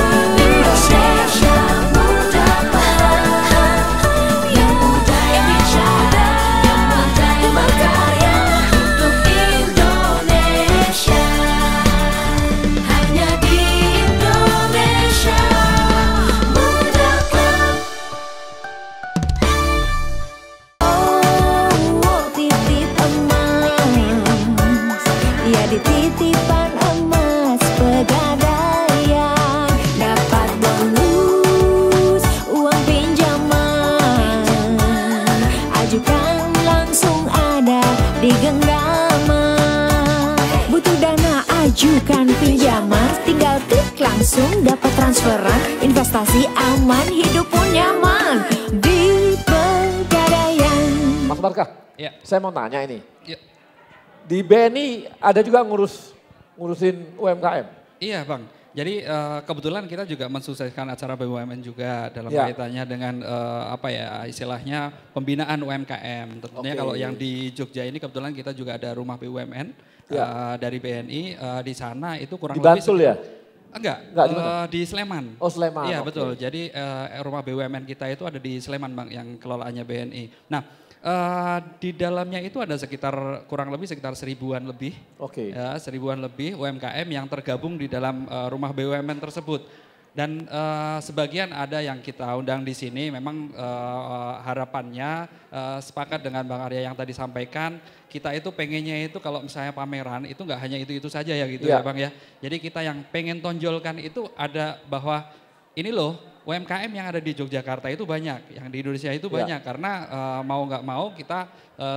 Speaker 1: Indonesia Muda, yang muda yang bicara, yang muda yang berkarya untuk Indonesia. Hanya di Indonesia Muda Club. Oh, titip emas bukan pinjaman. Tinggal klik langsung dapat transferan. Investasi aman, hidup pun nyaman di Pegadaian.
Speaker 9: Mas Barkah,
Speaker 8: Ya.
Speaker 9: saya mau tanya ini.
Speaker 8: Ya.
Speaker 9: Di BNI ada juga ngurusin UMKM?
Speaker 8: Iya Bang, jadi kebetulan kita juga mensukseskan acara BUMN juga dalam
Speaker 9: Ya.
Speaker 8: kaitannya dengan apa ya istilahnya pembinaan UMKM. Tentunya
Speaker 9: Oke.
Speaker 8: kalau yang di Jogja ini kebetulan kita juga ada rumah BUMN dari BNI di sana itu kurang
Speaker 9: Di
Speaker 8: lebih
Speaker 9: Bantul ya?
Speaker 8: Enggak,
Speaker 9: Enggak, di mana?
Speaker 8: di Sleman.
Speaker 9: Oh Sleman.
Speaker 8: Iya
Speaker 9: oke.
Speaker 8: betul, jadi rumah BUMN kita itu ada di Sleman Bang yang kelolaannya BNI. Nah di dalamnya itu ada kurang lebih sekitar 1000-an lebih.
Speaker 9: Oke.
Speaker 8: Ya, 1000-an lebih UMKM yang tergabung di dalam rumah BUMN tersebut. Dan sebagian ada yang kita undang di sini memang harapannya sepakat dengan Bang Arya yang tadi sampaikan, kita itu pengennya itu kalau misalnya pameran itu nggak hanya itu saja ya gitu ya Bang ya. Jadi kita yang pengen tonjolkan itu ada bahwa ini loh UMKM yang ada di Yogyakarta itu banyak, yang di Indonesia itu banyak karena mau nggak mau kita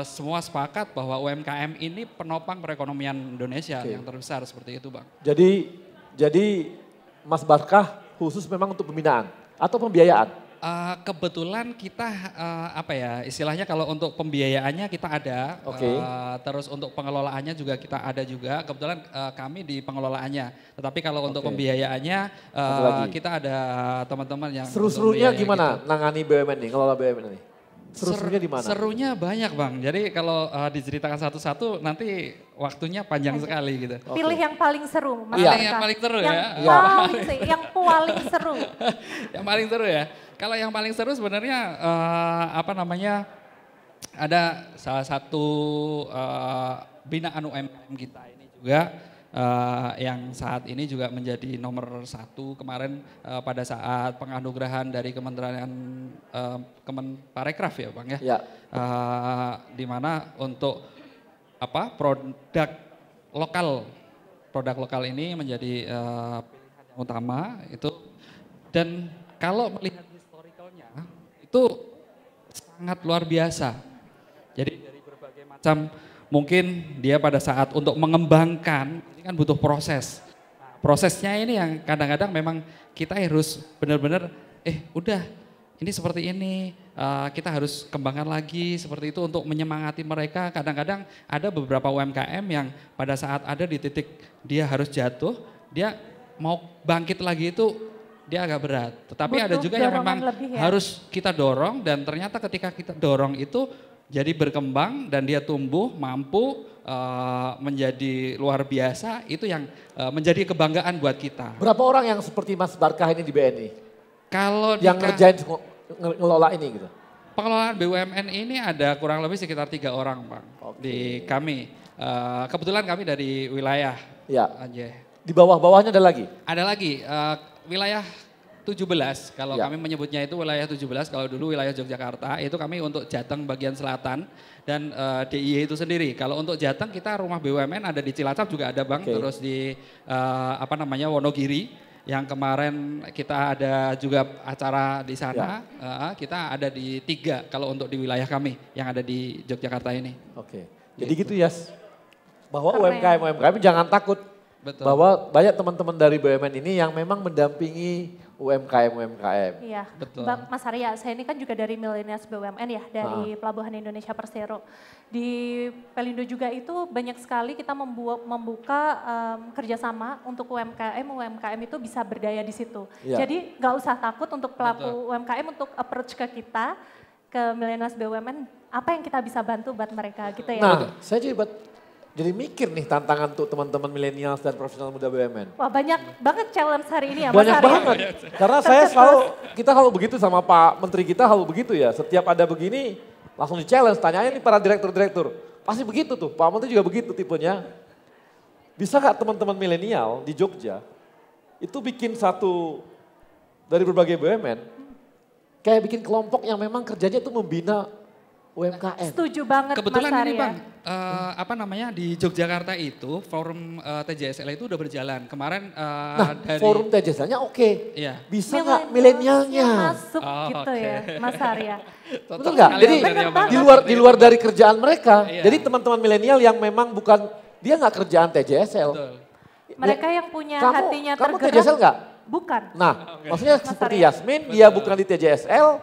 Speaker 8: semua sepakat bahwa UMKM ini penopang perekonomian Indonesia yang terbesar seperti itu Bang.
Speaker 9: Jadi Mas Barkah khusus memang untuk pembinaan atau pembiayaan?
Speaker 8: Kebetulan kita apa ya istilahnya kalau untuk pembiayaannya kita ada, terus untuk pengelolaannya juga kita ada juga. Kebetulan kami di pengelolaannya, tetapi kalau untuk pembiayaannya kita ada teman-teman yang
Speaker 9: seru-serunya gimana nangani BUMN nih, ngelola BUMN nih? Seru-serunya di mana?
Speaker 8: Serunya banyak Bang. Jadi kalau diceritakan satu-satu nanti waktunya panjang sekali gitu.
Speaker 3: Pilih yang paling seru, Mas.
Speaker 8: Yang paling seru ya.
Speaker 3: Yang paling seru.
Speaker 8: Yang paling seru ya. Kalau yang paling seru sebenarnya apa namanya ada salah satu binaan UMKM kita ini juga yang saat ini juga menjadi nomor 1 kemarin pada saat penganugerahan dari Kementerian Kemenparekraf ya Bang ya. Di mana untuk apa produk lokal ini menjadi pilihan yang utama itu, dan kalau melihat historicalnya itu sangat luar biasa. Jadi dari berbagai macam mungkin dia pada saat untuk mengembangkan ini kan butuh proses. Prosesnya ini yang kadang-kadang memang kita harus benar-benar udah ini seperti ini, kita harus kembangkan lagi seperti itu untuk menyemangati mereka. Kadang-kadang ada beberapa UMKM yang pada saat ada di titik dia harus jatuh, dia mau bangkit lagi itu dia agak berat. Tetapi ada juga yang memang harus kita dorong, dan ternyata ketika kita dorong itu jadi berkembang dan dia tumbuh mampu menjadi luar biasa, itu yang menjadi kebanggaan buat kita.
Speaker 9: Berapa orang yang seperti Mas Barkah ini di BNI?
Speaker 8: Kalau
Speaker 9: yang ngerjain ngelola ini gitu?
Speaker 8: Pengelolaan BUMN ini ada kurang lebih sekitar 3 orang Bang di kami. Kebetulan kami dari wilayah aja.
Speaker 9: Di bawah-bawahnya ada lagi?
Speaker 8: Ada lagi, wilayah 17, kalau kami menyebutnya itu wilayah 17, kalau dulu wilayah Yogyakarta itu kami untuk Jateng bagian selatan dan DIY itu sendiri. Kalau untuk Jateng kita rumah BUMN ada di Cilacap juga ada Bang, terus di Wonogiri yang kemarin kita ada juga acara di sana, kita ada di 3 kalau untuk di wilayah kami yang ada di Yogyakarta ini.
Speaker 9: Jadi gitu ya, bahwa UMKM jangan takut.
Speaker 8: Betul.
Speaker 9: Bahwa banyak teman-teman dari BUMN ini yang memang mendampingi UMKM.
Speaker 3: Iya,
Speaker 8: betul.
Speaker 3: Mas Arya, saya ini kan juga dari Millennials BUMN ya, dari Pelabuhan Indonesia Persero. Di Pelindo juga itu banyak sekali kita membuka kerjasama untuk UMKM itu bisa berdaya di situ. Jadi nggak usah takut untuk pelaku UMKM untuk approach ke kita, ke Millennials BUMN, apa yang kita bisa bantu buat mereka gitu ya.
Speaker 9: Nah, saya jadi mikir nih tantangan untuk teman-teman milenials dan profesional muda BUMN.
Speaker 3: Wah, banyak banget challenge hari ini ya Mas
Speaker 9: Banyak
Speaker 3: Arya.
Speaker 9: banget. Karena kita kalau begitu sama Pak Menteri kita kalau begitu ya. Setiap ada begini langsung di challenge. Tanyain nih para direktur-direktur. Pasti begitu tuh. Pak Menteri juga begitu tipenya. Bisa gak teman-teman milenial di Jogja itu bikin satu dari berbagai BUMN. Kayak bikin kelompok yang memang kerjanya itu membina UMKM.
Speaker 3: Setuju banget
Speaker 8: Kebetulan
Speaker 3: Mas
Speaker 8: ini
Speaker 3: Arya.
Speaker 8: Bang, di Yogyakarta itu forum TJSL itu udah berjalan. Kemarin dari
Speaker 9: forum TJSL-nya
Speaker 8: Iya.
Speaker 9: Bisa nggak milenialnya
Speaker 3: masuk gitu ya Mas Arya.
Speaker 9: Betul nggak? Jadi di luar dari kerjaan mereka. Jadi teman-teman milenial yang memang dia nggak kerjaan TJSL.
Speaker 3: Mereka yang punya hatinya
Speaker 9: kamu
Speaker 3: tergerak.
Speaker 9: TJSL nggak?
Speaker 3: Bukan.
Speaker 9: Nah, maksudnya seperti Yasmin, dia bukan di TJSL,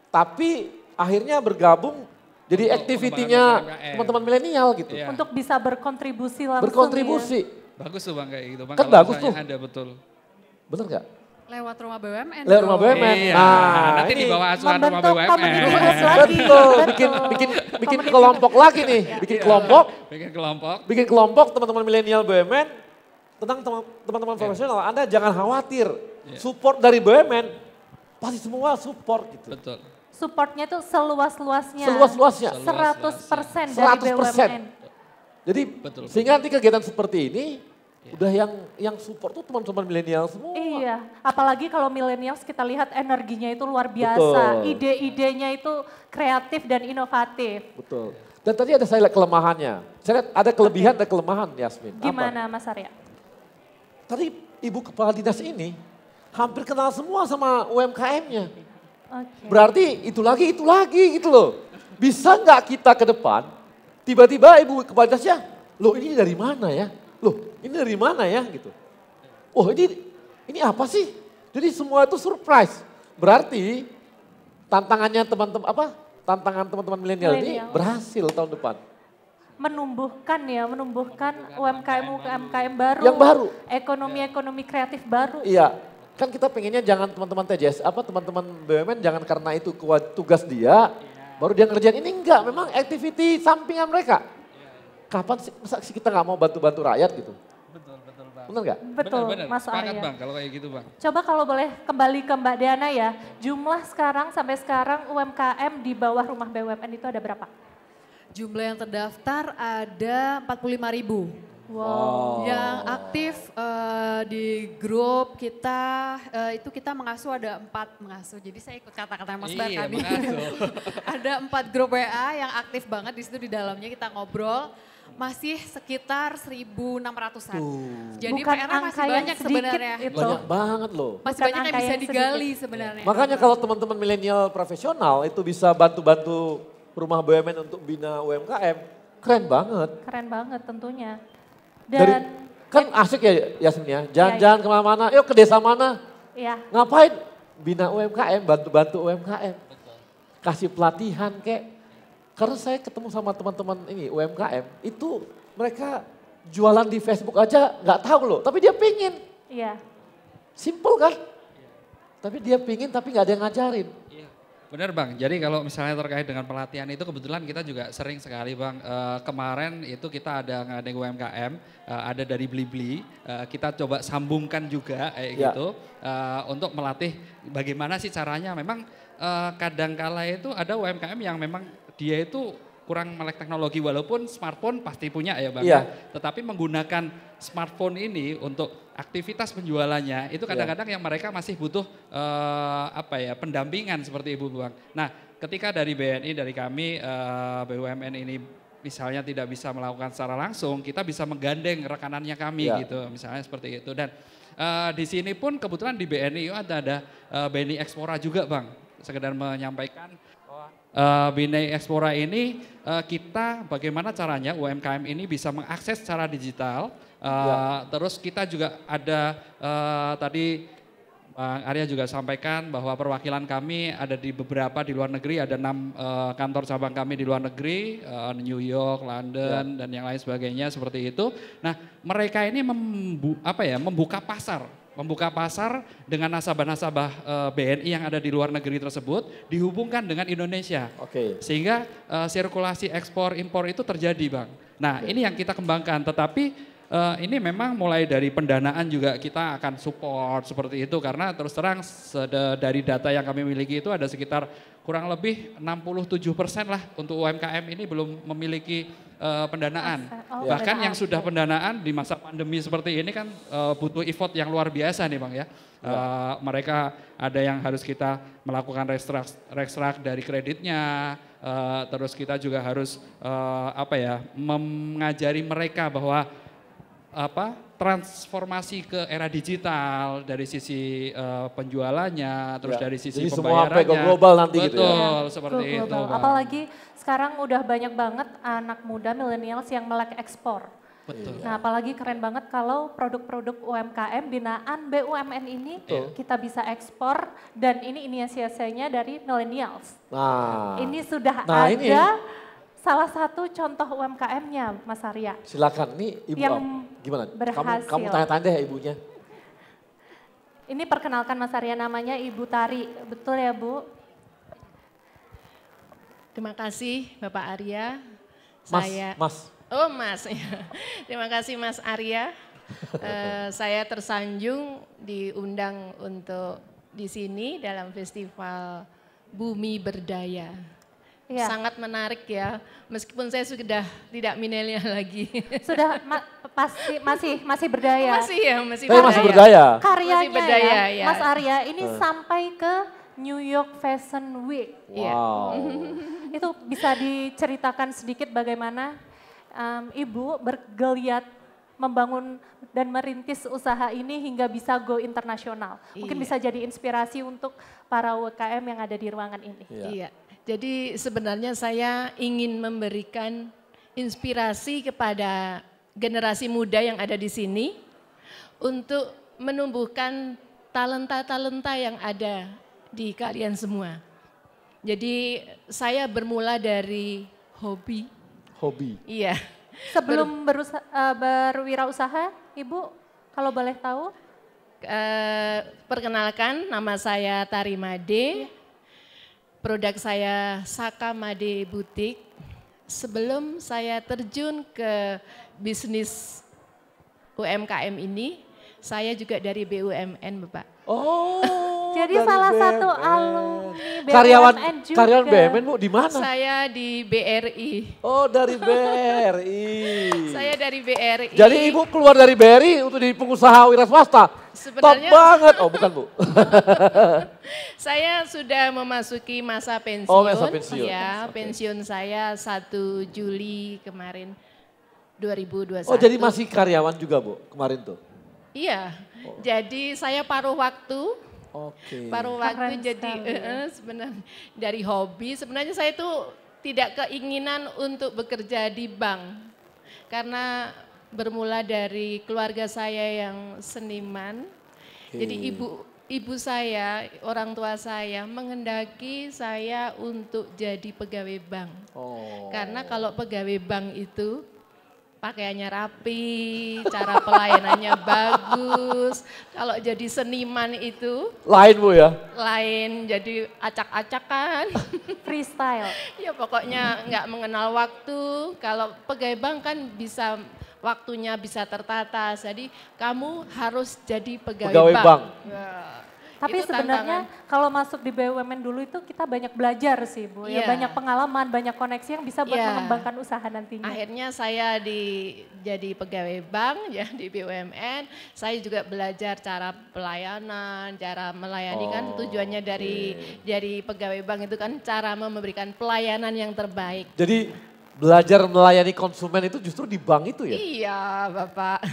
Speaker 9: tapi akhirnya bergabung jadi aktivitinya teman-teman milenial gitu.
Speaker 3: Untuk bisa berkontribusi langsung.
Speaker 9: Berkontribusi.
Speaker 8: Bagus tuh Bang kayak gitu Bang.
Speaker 9: Kan
Speaker 8: kalau
Speaker 9: bagus tuh.
Speaker 8: Ada betul.
Speaker 9: Bener nggak?
Speaker 10: Lewat rumah BUMN.
Speaker 9: Lewat rumah BUMN.
Speaker 8: Iya.
Speaker 9: Nah,
Speaker 8: nanti
Speaker 9: ini
Speaker 8: di bawah asuhan rumah BUMN.
Speaker 9: Betul, bikin kelompok lagi nih, bikin kelompok. Bikin kelompok teman-teman milenial BUMN tentang teman-teman profesional. Anda jangan khawatir, support dari BUMN pasti semua support gitu.
Speaker 8: Betul.
Speaker 3: Supportnya tuh seluas-luasnya.
Speaker 9: Seluas-luasnya.
Speaker 3: 100% dari BUMN.
Speaker 9: Jadi sehingga nanti kegiatan seperti ini udah yang support tuh teman-teman milenial semua.
Speaker 3: Iya, apalagi kalau milenials kita lihat energinya itu luar biasa. Ide-idenya itu kreatif dan inovatif.
Speaker 9: Betul. Dan tadi saya lihat kelemahannya. Saya lihat ada kelebihan dan kelemahan Yasmin.
Speaker 3: Gimana Mas Arya?
Speaker 9: Tadi Ibu Kepala Dinas ini hampir kenal semua sama UMKM-nya. Berarti itu lagi gitu loh. Bisa nggak kita ke depan, tiba-tiba Ibu Kepala Dinasnya, loh ini dari mana ya? Loh ini dari mana ya gitu. Oh ini apa sih? Jadi semua itu surprise. Berarti tantangan teman-teman milenial ini berhasil tahun depan.
Speaker 3: Menumbuhkan UMKM baru.
Speaker 9: Yang baru.
Speaker 3: Ekonomi kreatif baru.
Speaker 9: Iya. Kan kita pengennya jangan teman-teman teman-teman BUMN jangan karena itu tugas dia, baru dia ngerjain ini enggak, memang activity sampingan mereka. Kapan sih, masa sih kita nggak mau bantu-bantu rakyat gitu?
Speaker 8: Betul Bang.
Speaker 3: Bener nggak? Betul, Mas Arya.
Speaker 8: Bang kalau kayak gitu Bang.
Speaker 3: Coba kalau boleh kembali ke Mbak Diana ya, jumlah sampai sekarang UMKM di bawah rumah BUMN itu ada berapa?
Speaker 10: Jumlah yang terdaftar ada 45.000.
Speaker 3: Wow.
Speaker 10: Yang aktif di grup kita itu kita mengasuh ada 4 mengasuh. Jadi saya ikut kata-kata Mas Bar tadi. Ada 4 grup WA yang aktif banget di situ di dalamnya kita ngobrol. Masih sekitar 1.600-an. Jadi PR-nya masih banyak sebenarnya.
Speaker 9: Banyak banget loh.
Speaker 10: Masih banyak yang bisa digali sebenarnya.
Speaker 9: Makanya kalau teman-teman milenial profesional itu bisa bantu-bantu rumah BUMN untuk bina UMKM, keren banget.
Speaker 3: Keren banget tentunya.
Speaker 9: Kan asik ya Yasmin ya, jalan-jalan kemana-mana, yuk ke desa mana.
Speaker 3: Iya.
Speaker 9: Ngapain? Bina UMKM, bantu-bantu UMKM. Kasih pelatihan kek. Karena saya ketemu sama teman-teman ini UMKM, itu mereka jualan di Facebook aja nggak tahu loh, tapi dia pingin.
Speaker 3: Iya.
Speaker 9: Simple kan? Tapi dia pingin tapi nggak ada yang ngajarin.
Speaker 8: Benar Bang, jadi kalau misalnya terkait dengan pelatihan itu kebetulan kita juga sering sekali Bang. Kemarin itu kita ada ngadain UMKM, ada dari Blibli, kita coba sambungkan juga gitu untuk melatih bagaimana sih caranya. Memang kadangkala itu ada UMKM yang memang dia itu kurang melek teknologi walaupun smartphone pasti punya ya Bang. Tetapi menggunakan smartphone ini untuk aktivitas penjualannya itu kadang-kadang yang mereka masih butuh pendampingan seperti Ibu Bang. Nah, ketika dari BNI dari kami BUMN ini misalnya tidak bisa melakukan secara langsung, kita bisa menggandeng rekanannya kami gitu, misalnya seperti itu. Dan di sini pun kebetulan di BNI ada BNI Explora juga Bang. Sekedar menyampaikan BNI Explora ini kita bagaimana caranya UMKM ini bisa mengakses secara digital. Terus kita juga ada tadi Bang Arya juga sampaikan bahwa perwakilan kami ada di beberapa di luar negeri, ada 6 kantor cabang kami di luar negeri, New York, London dan yang lain sebagainya seperti itu. Nah, mereka ini membuka pasar dengan nasabah-nasabah BNI yang ada di luar negeri tersebut dihubungkan dengan Indonesia. Sehingga sirkulasi ekspor impor itu terjadi Bang. Nah ini yang kita kembangkan, tetapi ini memang mulai dari pendanaan juga kita akan support seperti itu karena terus terang dari data yang kami miliki itu ada sekitar kurang lebih 67% lah untuk UMKM ini belum memiliki pendanaan. Bahkan yang sudah pendanaan di masa pandemi seperti ini kan butuh effort yang luar biasa nih Bang ya. Mereka ada yang harus kita melakukan restruct dari kreditnya, terus kita juga harus mengajari mereka bahwa transformasi ke era digital dari sisi penjualannya, terus dari sisi pembayarannya.
Speaker 9: Semua global nanti gitu ya.
Speaker 8: Betul, seperti itu.
Speaker 3: Apalagi sekarang udah banyak banget anak muda millennials yang melek ekspor.
Speaker 8: Betul.
Speaker 3: Nah, apalagi keren banget kalau produk-produk UMKM binaan BUMN ini kita bisa ekspor dan ini inisiasinya dari millennials.
Speaker 9: Nah,
Speaker 3: Ini sudah
Speaker 9: nah
Speaker 3: ada
Speaker 9: ini.
Speaker 3: salah satu contoh UMKM-nya, Mas Arya.
Speaker 9: Silakan, nih Ibu
Speaker 3: Yang
Speaker 9: gimana?
Speaker 3: berhasil.
Speaker 9: Kamu tanya-tanya deh ibunya.
Speaker 3: Ini perkenalkan Mas Arya, namanya Ibu Tari, betul ya Bu?
Speaker 5: Terima kasih Bapak Arya.
Speaker 9: Mas.
Speaker 5: Oh Mas, terima kasih Mas Arya. Saya tersanjung diundang untuk di sini dalam festival Bumi Berdaya.
Speaker 3: Iya.
Speaker 5: Sangat menarik ya, meskipun saya sudah tidak milenial lagi.
Speaker 3: Sudah masih berdaya.
Speaker 5: Masih ya, masih
Speaker 9: Saya
Speaker 5: berdaya.
Speaker 9: masih berdaya.
Speaker 3: Karyanya
Speaker 5: Masih berdaya,
Speaker 3: ya, Mas Arya ini sampai ke New York Fashion Week.
Speaker 9: Wow.
Speaker 3: Itu bisa diceritakan sedikit bagaimana Ibu bergeliat membangun dan merintis usaha ini hingga bisa go internasional. Mungkin bisa jadi inspirasi untuk para UMKM yang ada di ruangan ini.
Speaker 5: Iya. Jadi sebenarnya saya ingin memberikan inspirasi kepada generasi muda yang ada di sini untuk menumbuhkan talenta-talenta yang ada di kalian semua. Jadi saya bermula dari hobi. Iya.
Speaker 3: Sebelum berwirausaha, Ibu kalau boleh tahu?
Speaker 5: Perkenalkan, nama saya Tari Made. Produk saya Saka Made Boutique. Sebelum saya terjun ke bisnis UMKM ini, saya juga dari BUMN, Bapak.
Speaker 9: Oh.
Speaker 3: Jadi salah satu alumni BUMN juga.
Speaker 9: Karyawan BUMN Bu di mana?
Speaker 5: Saya di BRI.
Speaker 9: Oh, dari BRI.
Speaker 5: Saya dari BRI.
Speaker 9: Jadi Ibu keluar dari BRI untuk jadi pengusaha wira swasta.
Speaker 5: Sebenarnya,
Speaker 9: top banget. Oh, bukan Bu.
Speaker 5: Saya sudah memasuki masa pensiun.
Speaker 9: Oh, masa pensiun.
Speaker 5: Ya, pensiun saya 1 Juli kemarin 2021.
Speaker 9: Oh, jadi masih karyawan juga Bu kemarin tuh?
Speaker 5: Iya. Jadi saya paruh waktu.
Speaker 9: Oke.
Speaker 5: Paruh waktu
Speaker 3: Keren
Speaker 5: jadi sebenarnya dari hobi. Sebenarnya saya itu tidak keinginan untuk bekerja di bank. Karena bermula dari keluarga saya yang seniman. Jadi ibu saya, orang tua saya menghendaki saya untuk jadi pegawai bank. Karena kalau pegawai bank itu pakaiannya rapi, cara pelayanannya bagus. Kalau jadi seniman itu
Speaker 9: lain Bu ya?
Speaker 5: Lain, jadi acak-acakan.
Speaker 3: Freestyle.
Speaker 5: Ya pokoknya nggak mengenal waktu. Kalau pegawai bank kan bisa waktunya bisa tertata. Jadi kamu harus jadi pegawai bank. Ya.
Speaker 3: Tapi
Speaker 5: Itu
Speaker 3: sebenarnya kalau masuk di BUMN dulu itu kita banyak belajar sih Bu, ya banyak pengalaman, banyak koneksi yang bisa buat mengembangkan usaha nantinya.
Speaker 5: Akhirnya saya jadi pegawai bank ya di BUMN, saya juga belajar cara pelayanan, cara melayani kan tujuannya dari pegawai bank itu kan cara memberikan pelayanan yang terbaik.
Speaker 9: Jadi belajar melayani konsumen itu justru di bank itu ya?
Speaker 5: Iya Bapak.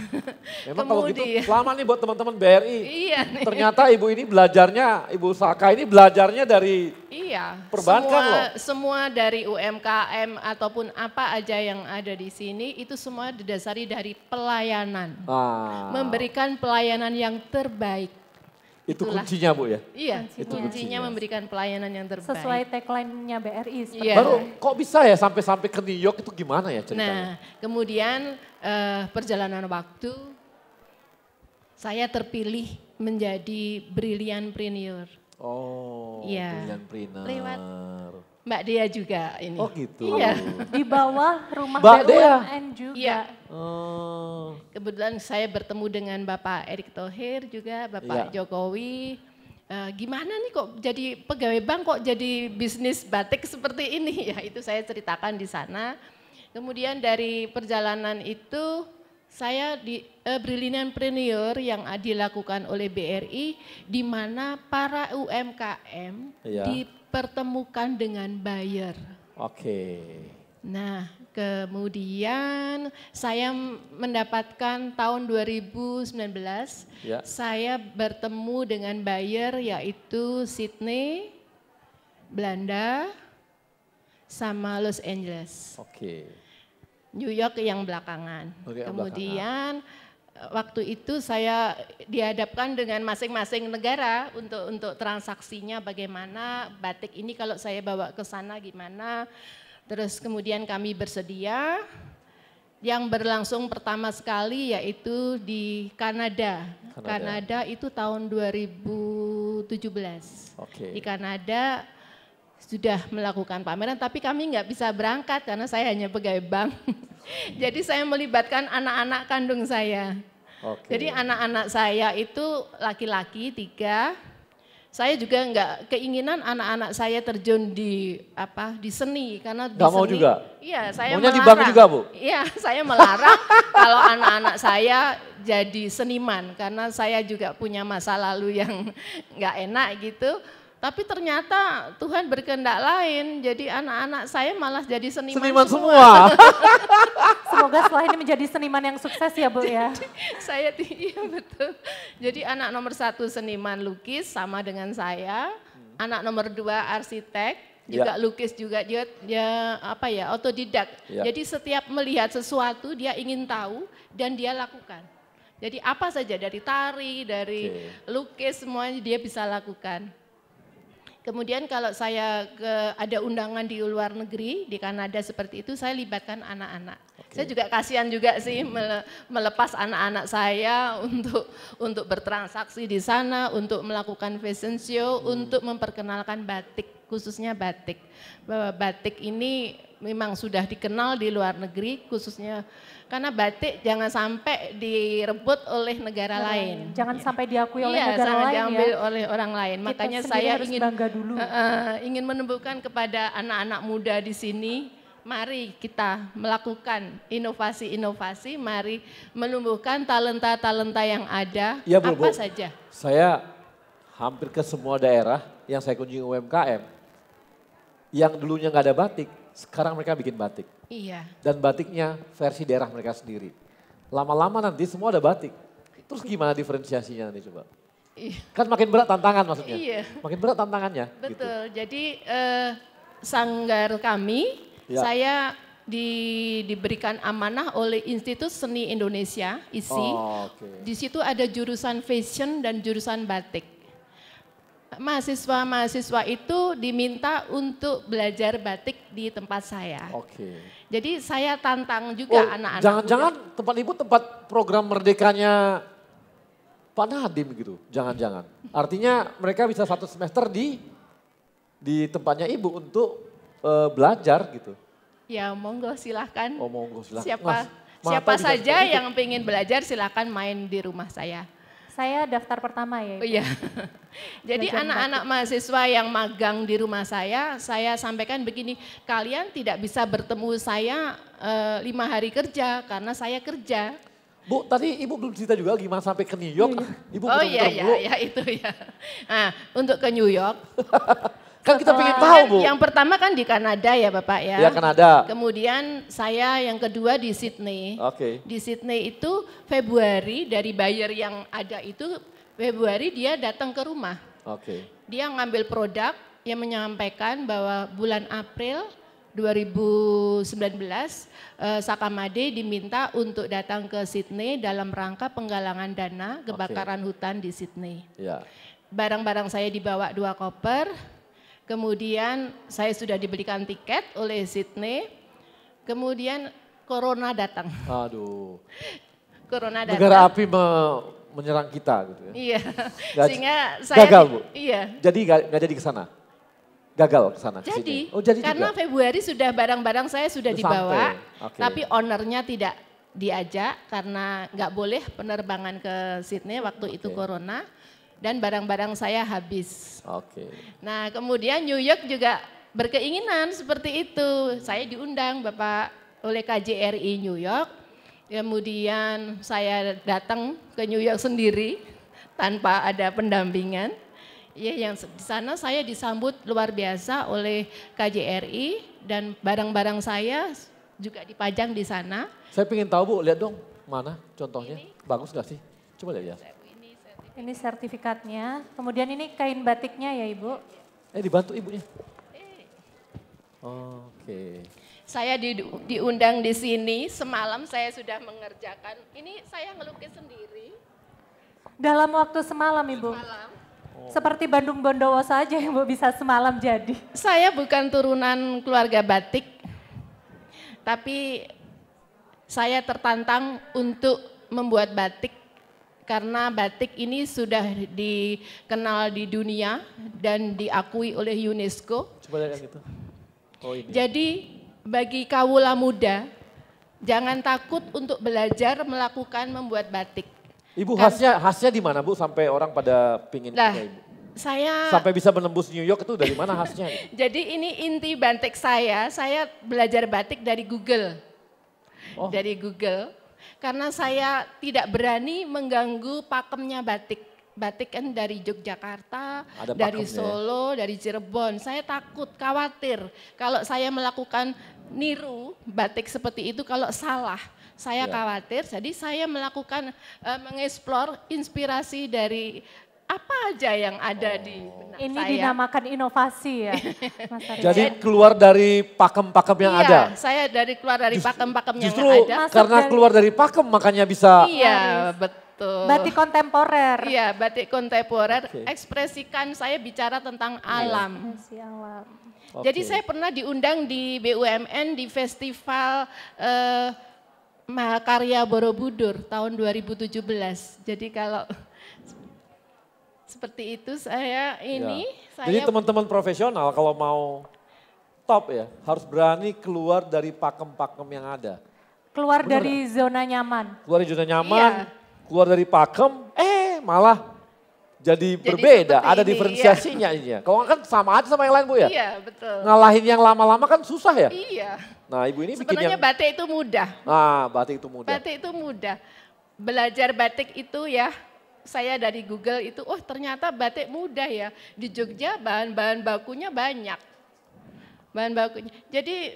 Speaker 9: Memang kalau gitu selamat nih buat teman-teman BRI.
Speaker 5: Iya nih.
Speaker 9: Ternyata Ibu ini belajarnya, Ibu Saka ini belajarnya dari perbankan loh.
Speaker 5: Semua dari UMKM ataupun apa aja yang ada di sini itu semua didasari dari pelayanan. Memberikan pelayanan yang terbaik.
Speaker 9: Itu kuncinya Bu ya?
Speaker 5: Iya, itu kuncinya memberikan pelayanan yang terbaik.
Speaker 3: Sesuai tagline-nya BRI.
Speaker 9: Baru kok bisa ya sampai ke New York itu gimana ya ceritanya?
Speaker 5: Nah, kemudian perjalanan waktu saya terpilih menjadi Brilliantpreneur.
Speaker 9: Oh,
Speaker 5: iya.
Speaker 9: Brilliantpreneur.
Speaker 5: Lewat Mbak Dea juga ini.
Speaker 9: Oh gitu.
Speaker 5: Iya.
Speaker 3: Di bawah rumah
Speaker 9: Mbak
Speaker 3: BUMN juga.
Speaker 5: Iya. Kebetulan saya bertemu dengan Bapak Erick Thohir juga, Bapak Jokowi. Gimana nih kok jadi pegawai bank kok jadi bisnis batik seperti ini ya, itu saya ceritakan di sana. Kemudian dari perjalanan itu saya di Brilliantpreneur yang dilakukan oleh BRI di mana para UMKM dipertemukan dengan buyer. Nah, kemudian saya mendapatkan tahun 2019, saya bertemu dengan buyer yaitu Sydney, Belanda, sama Los Angeles. New York yang belakangan.
Speaker 9: Oke, yang
Speaker 5: Kemudian waktu itu saya dihadapkan dengan masing-masing negara untuk transaksinya bagaimana, batik ini kalau saya bawa ke sana gimana. Terus kemudian kami bersedia. Yang berlangsung pertama sekali yaitu di Kanada. Kanada itu tahun 2017. Di Kanada sudah melakukan pameran, tapi kami nggak bisa berangkat karena saya hanya pegawai bank. Jadi saya melibatkan anak-anak kandung saya. Jadi anak-anak saya itu laki-laki 3. Saya juga nggak keinginan anak-anak saya terjun di seni karena di
Speaker 9: Nggak mau
Speaker 5: seni,
Speaker 9: juga?
Speaker 5: Iya, saya
Speaker 9: maunya
Speaker 5: melarang.
Speaker 9: di bank juga, Bu?
Speaker 5: Iya, saya melarang kalau anak-anak saya jadi seniman karena saya juga punya masa lalu yang nggak enak gitu. Tapi ternyata Tuhan berkehendak lain, jadi anak-anak saya malah jadi seniman semua.
Speaker 3: Semoga setelah ini menjadi seniman yang sukses ya Bu ya.
Speaker 5: Iya betul. Jadi anak nomor 1 seniman lukis sama dengan saya, anak nomor 2 arsitek, juga lukis juga dia otodidak. Jadi setiap melihat sesuatu dia ingin tahu dan dia lakukan. Jadi apa saja dari tari, dari lukis semuanya dia bisa lakukan. Kemudian kalau saya ada undangan di luar negeri, di Kanada seperti itu, saya libatkan anak-anak. Saya juga kasihan juga sih melepas anak-anak saya untuk bertransaksi di sana, untuk melakukan fashion show, untuk memperkenalkan batik, khususnya batik. Bahwa batik ini memang sudah dikenal di luar negeri, khususnya karena batik jangan sampai direbut oleh negara lain.
Speaker 3: Jangan sampai diakui oleh negara
Speaker 5: jangan
Speaker 3: lain
Speaker 5: diambil
Speaker 3: ya.
Speaker 5: oleh orang lain.
Speaker 3: Kita
Speaker 5: Makanya
Speaker 3: sendiri
Speaker 5: saya
Speaker 3: harus bangga dulu.
Speaker 5: ingin menumbuhkan kepada anak-anak muda di sini, mari kita melakukan inovasi-inovasi, mari menumbuhkan talenta-talenta yang ada,
Speaker 9: Ya, Bu,
Speaker 5: apa saja.
Speaker 9: Saya hampir ke semua daerah yang saya kunjungi UMKM, yang dulunya nggak ada batik, sekarang mereka bikin batik.
Speaker 5: Iya.
Speaker 9: Dan batiknya versi daerah mereka sendiri. Lama-lama nanti semua ada batik. Terus gimana diferensiasinya nanti coba?
Speaker 5: Iya.
Speaker 9: Kan makin berat tantangan maksudnya.
Speaker 5: Iya.
Speaker 9: Makin berat tantangannya.
Speaker 5: Betul,
Speaker 9: Gitu.
Speaker 5: jadi sanggar kami, saya diberikan amanah oleh Institut Seni Indonesia, ISI. Di situ ada jurusan fashion dan jurusan batik. Mahasiswa-mahasiswa itu diminta untuk belajar batik di tempat saya. Jadi saya tantang juga anak-anak.
Speaker 9: Jangan-jangan tempat Ibu tempat program merdekanya Pak Nadiem gitu, jangan-jangan. Artinya mereka bisa 1 semester di tempatnya Ibu untuk belajar gitu.
Speaker 5: Ya monggo silahkan.
Speaker 9: Oh monggo silahkan.
Speaker 5: Siapa saja yang pengen belajar silahkan main di rumah saya.
Speaker 3: Saya daftar pertama ya Ibu.
Speaker 5: Iya. Jadi anak-anak mahasiswa yang magang di rumah saya sampaikan begini, kalian tidak bisa bertemu saya 5 hari kerja karena saya kerja.
Speaker 9: Bu, tadi Ibu belum cerita juga gimana sampai ke New York. Ibu
Speaker 5: iya itu ya. Nah, untuk ke New York.
Speaker 9: Kan kita pengen tahu Bu.
Speaker 5: Yang pertama kan di Kanada ya Bapak ya.
Speaker 9: Iya Kanada.
Speaker 5: Kemudian saya yang kedua di Sydney. Di Sydney itu Februari dari buyer yang ada itu Februari dia datang ke rumah. Dia ngambil produk yang menyampaikan bahwa bulan April 2019 Sakamade diminta untuk datang ke Sydney dalam rangka penggalangan dana kebakaran hutan di Sydney. Barang-barang saya dibawa 2 koper. Kemudian saya sudah dibelikan tiket oleh Sydney, kemudian Corona datang.
Speaker 9: Aduh.
Speaker 5: Corona datang.
Speaker 9: Negara api menyerang kita gitu ya.
Speaker 5: Iya. Sehingga
Speaker 9: saya gagal Bu.
Speaker 5: Iya.
Speaker 9: Jadi nggak jadi ke sana. Gagal ke sana.
Speaker 5: Jadi.
Speaker 9: Oh, jadi
Speaker 5: karena
Speaker 9: juga.
Speaker 5: Februari sudah barang-barang saya sudah dibawa,
Speaker 9: Tapi
Speaker 5: ownernya tidak diajak karena nggak boleh penerbangan ke Sydney waktu itu Corona. Dan barang-barang saya habis. Nah kemudian New York juga berkeinginan seperti itu. Saya diundang Bapak oleh KJRI New York. Kemudian saya datang ke New York sendiri tanpa ada pendampingan. Ya, yang di sana saya disambut luar biasa oleh KJRI dan barang-barang saya juga dipajang di sana.
Speaker 9: Saya ingin tahu Bu, lihat dong mana contohnya. Bagus gak sih? Coba lihat ya.
Speaker 3: Ini sertifikatnya, kemudian ini kain batiknya ya Ibu.
Speaker 9: Dibantu ibunya.
Speaker 5: saya diundang di sini, semalam saya sudah mengerjakan. Ini saya ngelukis sendiri.
Speaker 3: Dalam waktu semalam, Ibu?
Speaker 5: Semalam.
Speaker 3: Seperti Bandung Bondowo saja Ibu bisa semalam jadi.
Speaker 5: Saya bukan turunan keluarga batik, tapi saya tertantang untuk membuat batik karena batik ini sudah dikenal di dunia dan diakui oleh UNESCO.
Speaker 9: Coba lihat yang itu. Oh, ini.
Speaker 5: Jadi bagi kawula muda, jangan takut untuk belajar melakukan membuat batik.
Speaker 9: Ibu khasnya di mana Bu sampai orang pada pingin punya Ibu?
Speaker 5: Saya
Speaker 9: sampai bisa menembus New York itu dari mana khasnya?
Speaker 5: Jadi ini inti batik saya belajar batik dari Google.
Speaker 9: Oh.
Speaker 5: Dari Google, karena saya tidak berani mengganggu pakemnya batik. Batik kan dari Yogyakarta, dari Solo, dari Cirebon. Saya takut, khawatir kalau saya melakukan niru batik seperti itu kalau salah. Saya khawatir, jadi saya melakukan mengeksplor inspirasi dari apa aja yang ada di benak
Speaker 3: ini
Speaker 5: saya.
Speaker 3: Dinamakan inovasi ya, Mas Arya.
Speaker 9: Jadi keluar dari pakem-pakem yang ada.
Speaker 5: Saya keluar dari pakem-pakem yang
Speaker 9: Justru
Speaker 5: ada.
Speaker 9: karena keluar dari pakem makanya bisa.
Speaker 5: Iya, betul.
Speaker 3: Batik kontemporer.
Speaker 5: Iya, batik kontemporer. Ekspresikan saya bicara tentang alam. Jadi saya pernah diundang di BUMN di festival Mahakarya Borobudur tahun 2017. Jadi kalau seperti itu saya.
Speaker 9: Jadi teman-teman profesional kalau mau top ya harus berani keluar dari pakem-pakem yang ada.
Speaker 3: Keluar dari zona nyaman.
Speaker 9: Keluar dari zona nyaman, keluar dari pakem, malah jadi berbeda, ada diferensiasinya. Kalau kan sama aja sama yang lain Bu ya?
Speaker 5: Iya betul.
Speaker 9: Ngalahin yang lama-lama kan susah ya?
Speaker 5: Iya.
Speaker 9: Nah Ibu ini
Speaker 5: sebenarnya batik itu mudah.
Speaker 9: Batik itu mudah.
Speaker 5: Batik itu mudah. Belajar batik itu ya, saya dari Google itu, ternyata batik mudah ya. Di Jogja bahan-bahan bakunya banyak. Bahan bakunya. Jadi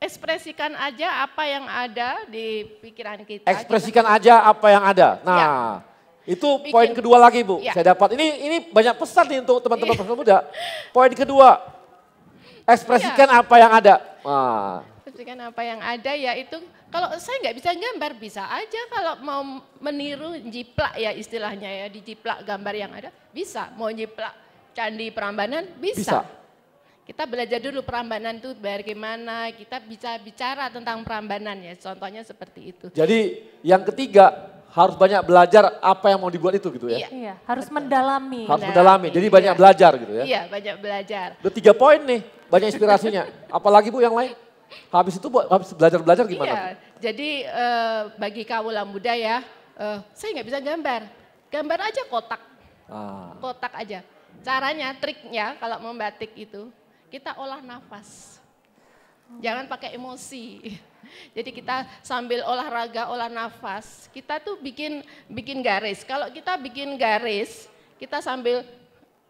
Speaker 5: ekspresikan aja apa yang ada di pikiran kita.
Speaker 9: Ekspresikan aja apa yang ada. Nah, itu poin kedua lagi Bu. Saya dapat. Ini banyak pesan nih untuk teman-teman profesional muda. Poin kedua, ekspresikan apa yang ada.
Speaker 5: Ekspresikan apa yang ada yaitu kalau saya nggak bisa gambar bisa aja kalau mau meniru jiplak ya istilahnya ya, dijiplak gambar yang ada bisa. Mau jiplak Candi Prambanan bisa. Kita belajar dulu Prambanan itu bagaimana, kita bisa bicara tentang Prambanan ya, contohnya seperti itu.
Speaker 9: Jadi yang ketiga harus banyak belajar apa yang mau dibuat itu gitu ya.
Speaker 3: Iya, harus mendalami.
Speaker 9: Harus mendalami, jadi banyak belajar gitu ya.
Speaker 5: Iya, banyak belajar.
Speaker 9: Udah 3 poin nih, banyak inspirasinya. Apalagi Bu yang lain? Habis itu habis belajar gimana?
Speaker 5: Iya, jadi bagi kawula muda ya, saya nggak bisa gambar aja kotak, kotak aja. Caranya, triknya kalau membatik itu, kita olah nafas, jangan pakai emosi. Jadi kita sambil olahraga, olah nafas, kita tuh bikin garis. Kalau kita bikin garis, kita sambil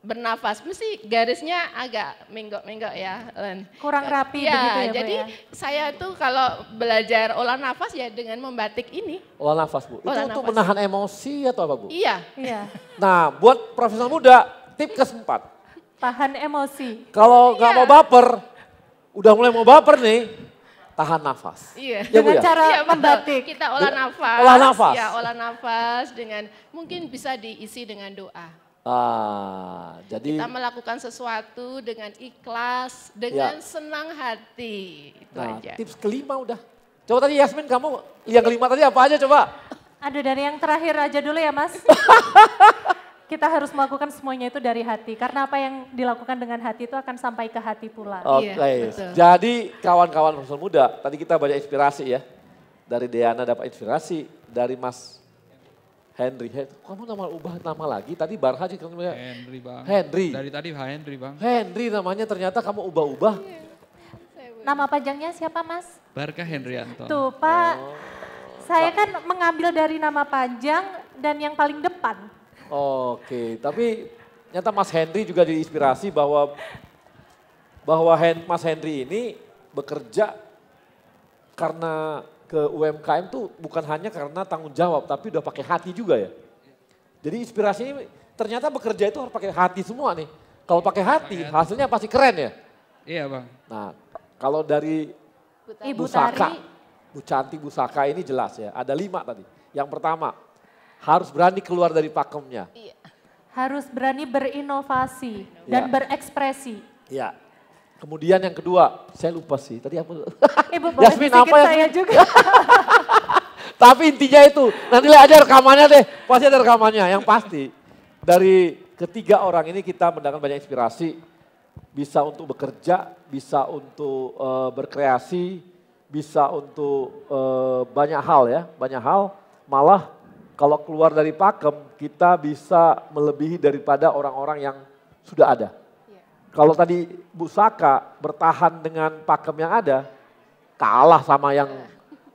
Speaker 5: bernafas, mesti garisnya agak menggok-menggok ya.
Speaker 3: Kurang rapi
Speaker 5: ya,
Speaker 3: begitu ya
Speaker 5: jadi
Speaker 3: Bu ya?
Speaker 5: saya tuh kalau belajar olah nafas ya dengan membatik ini.
Speaker 9: Olah nafas Bu, itu untuk menahan emosi atau apa Bu?
Speaker 5: Iya.
Speaker 9: Nah buat profesional muda, tip keempat.
Speaker 3: Tahan emosi.
Speaker 9: Kalau nggak mau baper, udah mulai mau baper nih, tahan nafas.
Speaker 5: Iya.
Speaker 9: Ya, Bu,
Speaker 3: dengan
Speaker 9: ya?
Speaker 3: cara membatik.
Speaker 5: Kita olah nafas.
Speaker 9: Olah nafas.
Speaker 5: Ya, olah nafas dengan mungkin bisa diisi dengan doa.
Speaker 9: Jadi
Speaker 5: kita melakukan sesuatu dengan ikhlas, dengan senang hati. Itu aja.
Speaker 9: Tips kelima udah. Coba tadi Yasmin kamu yang kelima tadi apa aja coba?
Speaker 3: Aduh dari yang terakhir aja dulu ya Mas. Kita harus melakukan semuanya itu dari hati. Karena apa yang dilakukan dengan hati itu akan sampai ke hati pula.
Speaker 9: Oke, jadi kawan-kawan profesional muda, tadi kita banyak inspirasi ya. Dari Deana dapat inspirasi, dari Mas Henry. Kamu ubah nama lagi, tadi Barha sih kan
Speaker 8: Henry Bang.
Speaker 9: Henry.
Speaker 8: Dari tadi Henry Bang.
Speaker 9: Henry namanya ternyata kamu ubah-ubah.
Speaker 3: Nama panjangnya siapa Mas?
Speaker 8: Barka Hendrianto.
Speaker 3: Tuh Pak, saya kan mengambil dari nama panjang dan yang paling depan.
Speaker 9: Oke, tapi ternyata Mas Henry juga diinspirasi bahwa Mas Henry ini bekerja karena ke UMKM tuh bukan hanya karena tanggung jawab, tapi udah pakai hati juga ya. Jadi inspirasinya ternyata bekerja itu harus pakai hati semua nih. Kalau pakai hati, hasilnya pasti keren ya.
Speaker 8: Iya Bang.
Speaker 9: Nah, kalau dari
Speaker 3: Ibu
Speaker 9: Saka.
Speaker 3: Tari.
Speaker 9: Bu Cantik, Bu Saka ini jelas ya. Ada 5 tadi. Yang pertama, harus berani keluar dari pakemnya.
Speaker 3: Harus berani berinovasi dan berekspresi.
Speaker 9: Iya. Kemudian yang kedua, saya lupa sih. Tadi apa?
Speaker 3: Ibu boleh
Speaker 9: Yasmin apa ya?
Speaker 3: saya juga.
Speaker 9: Tapi intinya itu, nanti lihat aja rekamannya deh. Pasti ada rekamannya, yang pasti. Dari ketiga orang ini kita mendapatkan banyak inspirasi. Bisa untuk bekerja, bisa untuk berkreasi, bisa untuk banyak hal ya. Banyak hal, malah kalau keluar dari pakem, kita bisa melebihi daripada orang-orang yang sudah ada. Kalau tadi Bu Saka bertahan dengan pakem yang ada, kalah sama yang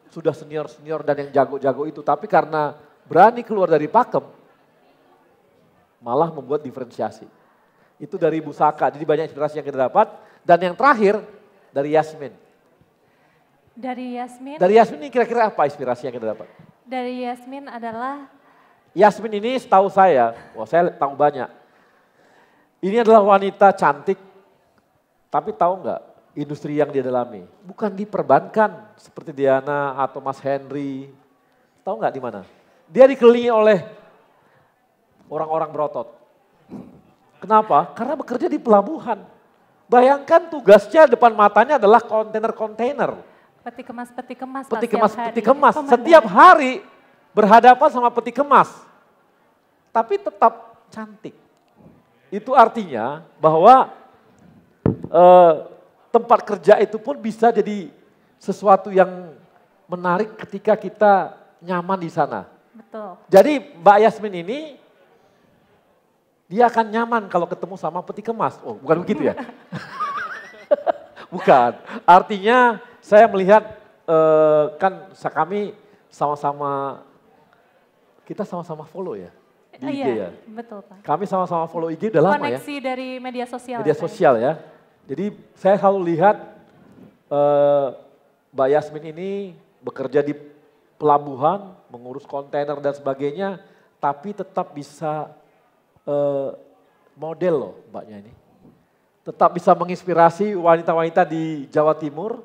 Speaker 9: sudah senior-senior dan yang jago-jago itu. Tapi karena berani keluar dari pakem, malah membuat diferensiasi. Itu dari Bu Saka, jadi banyak inspirasi yang kita dapat. Dan yang terakhir, dari Yasmin.
Speaker 3: Dari Yasmin?
Speaker 9: Dari Yasmin ini kira-kira apa inspirasi yang kita dapat?
Speaker 3: Dari Yasmin adalah...
Speaker 9: Yasmin ini setahu saya, saya tahu banyak. Ini adalah wanita cantik, tapi tahu nggak industri yang dia dalami? Bukan di perbankan seperti Diana atau Mas Henry. Tahu nggak di mana? Dia dikelilingi oleh orang-orang berotot. Kenapa? Karena bekerja di pelabuhan. Bayangkan tugasnya depan matanya adalah kontainer-kontainer.
Speaker 3: Peti kemas, peti kemas.
Speaker 9: Peti kemas, peti kemas. Setiap hari berhadapan sama peti kemas. Tapi tetap cantik. Itu artinya bahwa tempat kerja itu pun bisa jadi sesuatu yang menarik ketika kita nyaman di sana.
Speaker 3: Betul.
Speaker 9: Jadi Mbak Yasmin ini dia akan nyaman kalau ketemu sama peti kemas. Oh, bukan begitu ya? Bukan. Artinya saya melihat kan kami sama-sama, kita sama-sama follow ya di IG ya.
Speaker 3: Betul Pak.
Speaker 9: Kami sama-sama follow IG udah lama ya.
Speaker 3: Koneksi dari media sosial.
Speaker 9: Media sosial ya. Jadi saya selalu lihat Mbak Yasmin ini bekerja di pelabuhan, mengurus kontainer dan sebagainya, tapi tetap bisa model loh mbaknya ini. Tetap bisa menginspirasi wanita-wanita di Jawa Timur,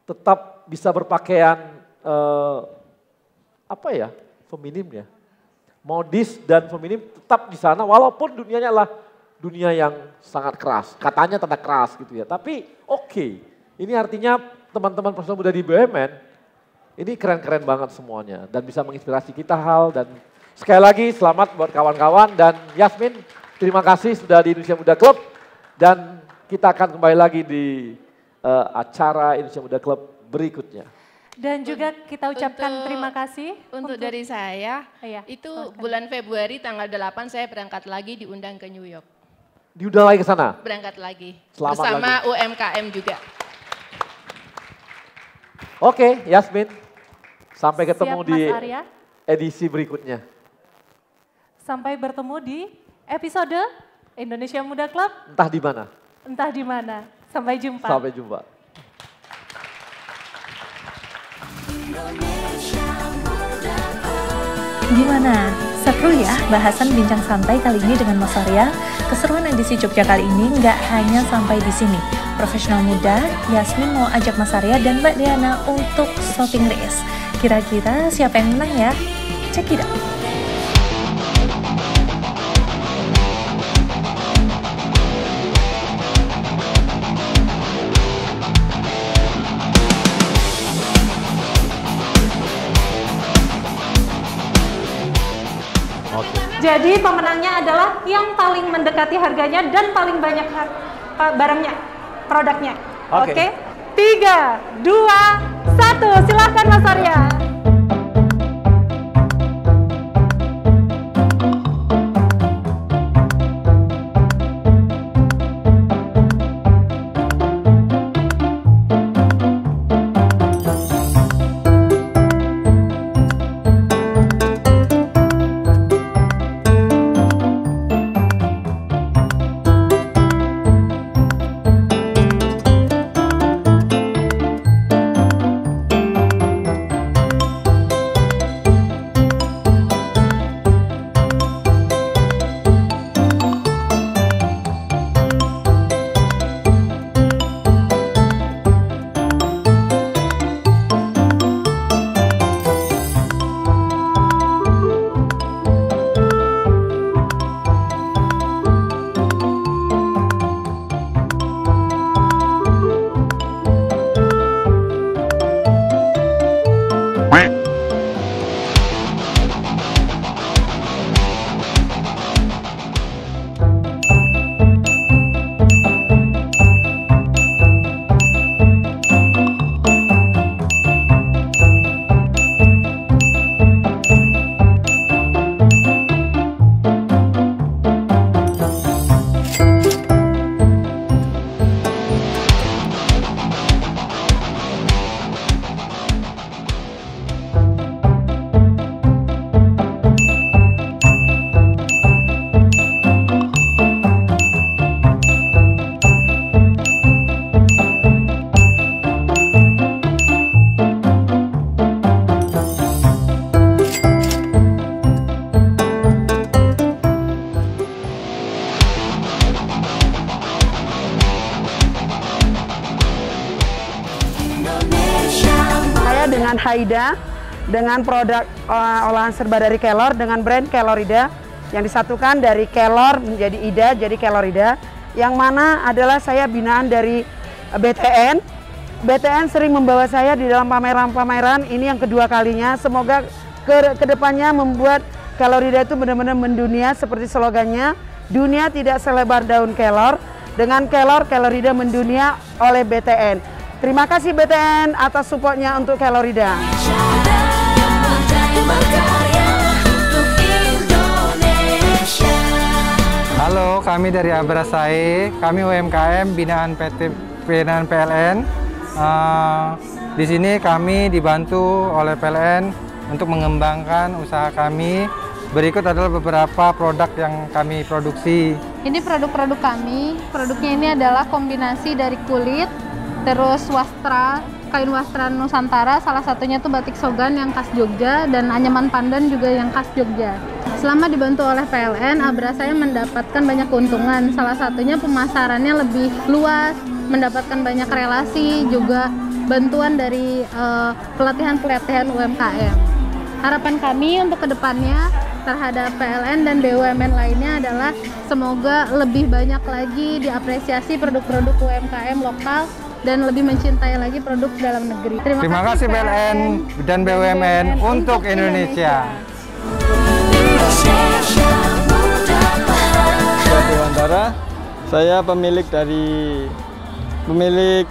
Speaker 9: tetap bisa berpakaian feminim ya. Modis dan feminim tetap di sana walaupun dunianya adalah dunia yang sangat keras. Katanya tanda keras gitu ya. Tapi oke. Ini artinya teman-teman profesional muda di BUMN ini keren-keren banget semuanya dan bisa menginspirasi kita dan sekali lagi selamat buat kawan-kawan dan Yasmin terima kasih sudah di Indonesia Muda Club dan kita akan kembali lagi di acara Indonesia Muda Club berikutnya.
Speaker 3: Dan juga kita ucapkan terima kasih.
Speaker 5: Untuk dari saya, itu bulan Februari tanggal 8 saya berangkat lagi diundang ke New York.
Speaker 9: Diundang lagi ke sana?
Speaker 5: Berangkat lagi.
Speaker 9: Selamat
Speaker 5: bersama
Speaker 9: lagi.
Speaker 5: UMKM juga.
Speaker 9: Oke, Yasmin. Sampai ketemu
Speaker 3: Siap,
Speaker 9: di
Speaker 3: Mas Arya.
Speaker 9: edisi berikutnya.
Speaker 3: Sampai bertemu di episode Indonesia Muda Club.
Speaker 9: Entah di mana.
Speaker 3: Entah di mana. Sampai jumpa.
Speaker 9: Sampai jumpa.
Speaker 3: Gimana? Seru ya bahasan bincang santai kali ini dengan Mas Arya. Keseruan edisi Jogja kali ini nggak hanya sampai di sini. Profesional muda, Yasmin mau ajak Mas Arya dan Mbak Diana untuk shopping race. Kira-kira siapa yang menang ya? Check it out. Jadi pemenangnya adalah yang paling mendekati harganya dan paling banyak barangnya, produknya. Oke? 3, 2, 1, silahkan Mas Arya.
Speaker 11: usaha Ida dengan produk olahan serba dari kelor dengan brand Kelorida yang disatukan dari kelor menjadi Ida jadi Kelorida, yang mana adalah saya binaan dari BTN. BTN sering membawa saya di dalam pameran-pameran, ini yang kedua kalinya. Semoga kedepannya membuat Kelorida itu benar-benar mendunia seperti slogannya, dunia tidak selebar daun kelor. Dengan kelor, Kelorida mendunia oleh BTN. Terima kasih BTN atas supportnya untuk Kelorida.
Speaker 12: Halo, kami dari Abrasai, kami UMKM binaan PLN. Di sini kami dibantu oleh PLN untuk mengembangkan usaha kami. Berikut adalah beberapa produk yang kami produksi.
Speaker 13: Ini produk-produk kami. Produknya ini adalah kombinasi dari kulit, terus wastra, kain wastra Nusantara, salah satunya itu batik Sogan yang khas Jogja, dan anyaman pandan juga yang khas Jogja. Selama dibantu oleh PLN, Abrasai mendapatkan banyak keuntungan. Salah satunya pemasarannya lebih luas, mendapatkan banyak relasi, juga bantuan dari pelatihan-pelatihan UMKM. Harapan kami untuk kedepannya terhadap PLN dan BUMN lainnya adalah semoga lebih banyak lagi diapresiasi produk-produk UMKM lokal dan lebih mencintai lagi produk dalam negeri.
Speaker 12: Terima kasih PLN dan BUMN untuk Indonesia.
Speaker 14: Dewantara, saya pemilik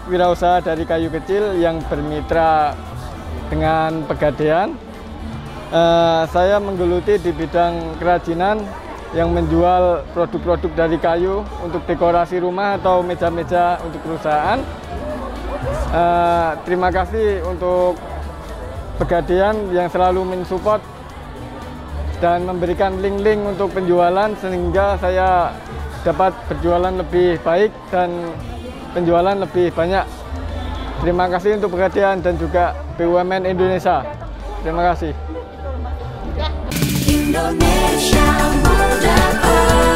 Speaker 14: wirausaha dari kayu kecil yang bermitra dengan Pegadaian. Saya menggeluti di bidang kerajinan yang menjual produk-produk dari kayu untuk dekorasi rumah atau meja-meja untuk perusahaan. Terima kasih untuk Pegadaian yang selalu mensupport dan memberikan link-link untuk penjualan sehingga saya dapat berjualan lebih baik dan penjualan lebih banyak. Terima kasih untuk Pegadaian dan juga BUMN Indonesia. Terima kasih.
Speaker 1: Indonesia Muda.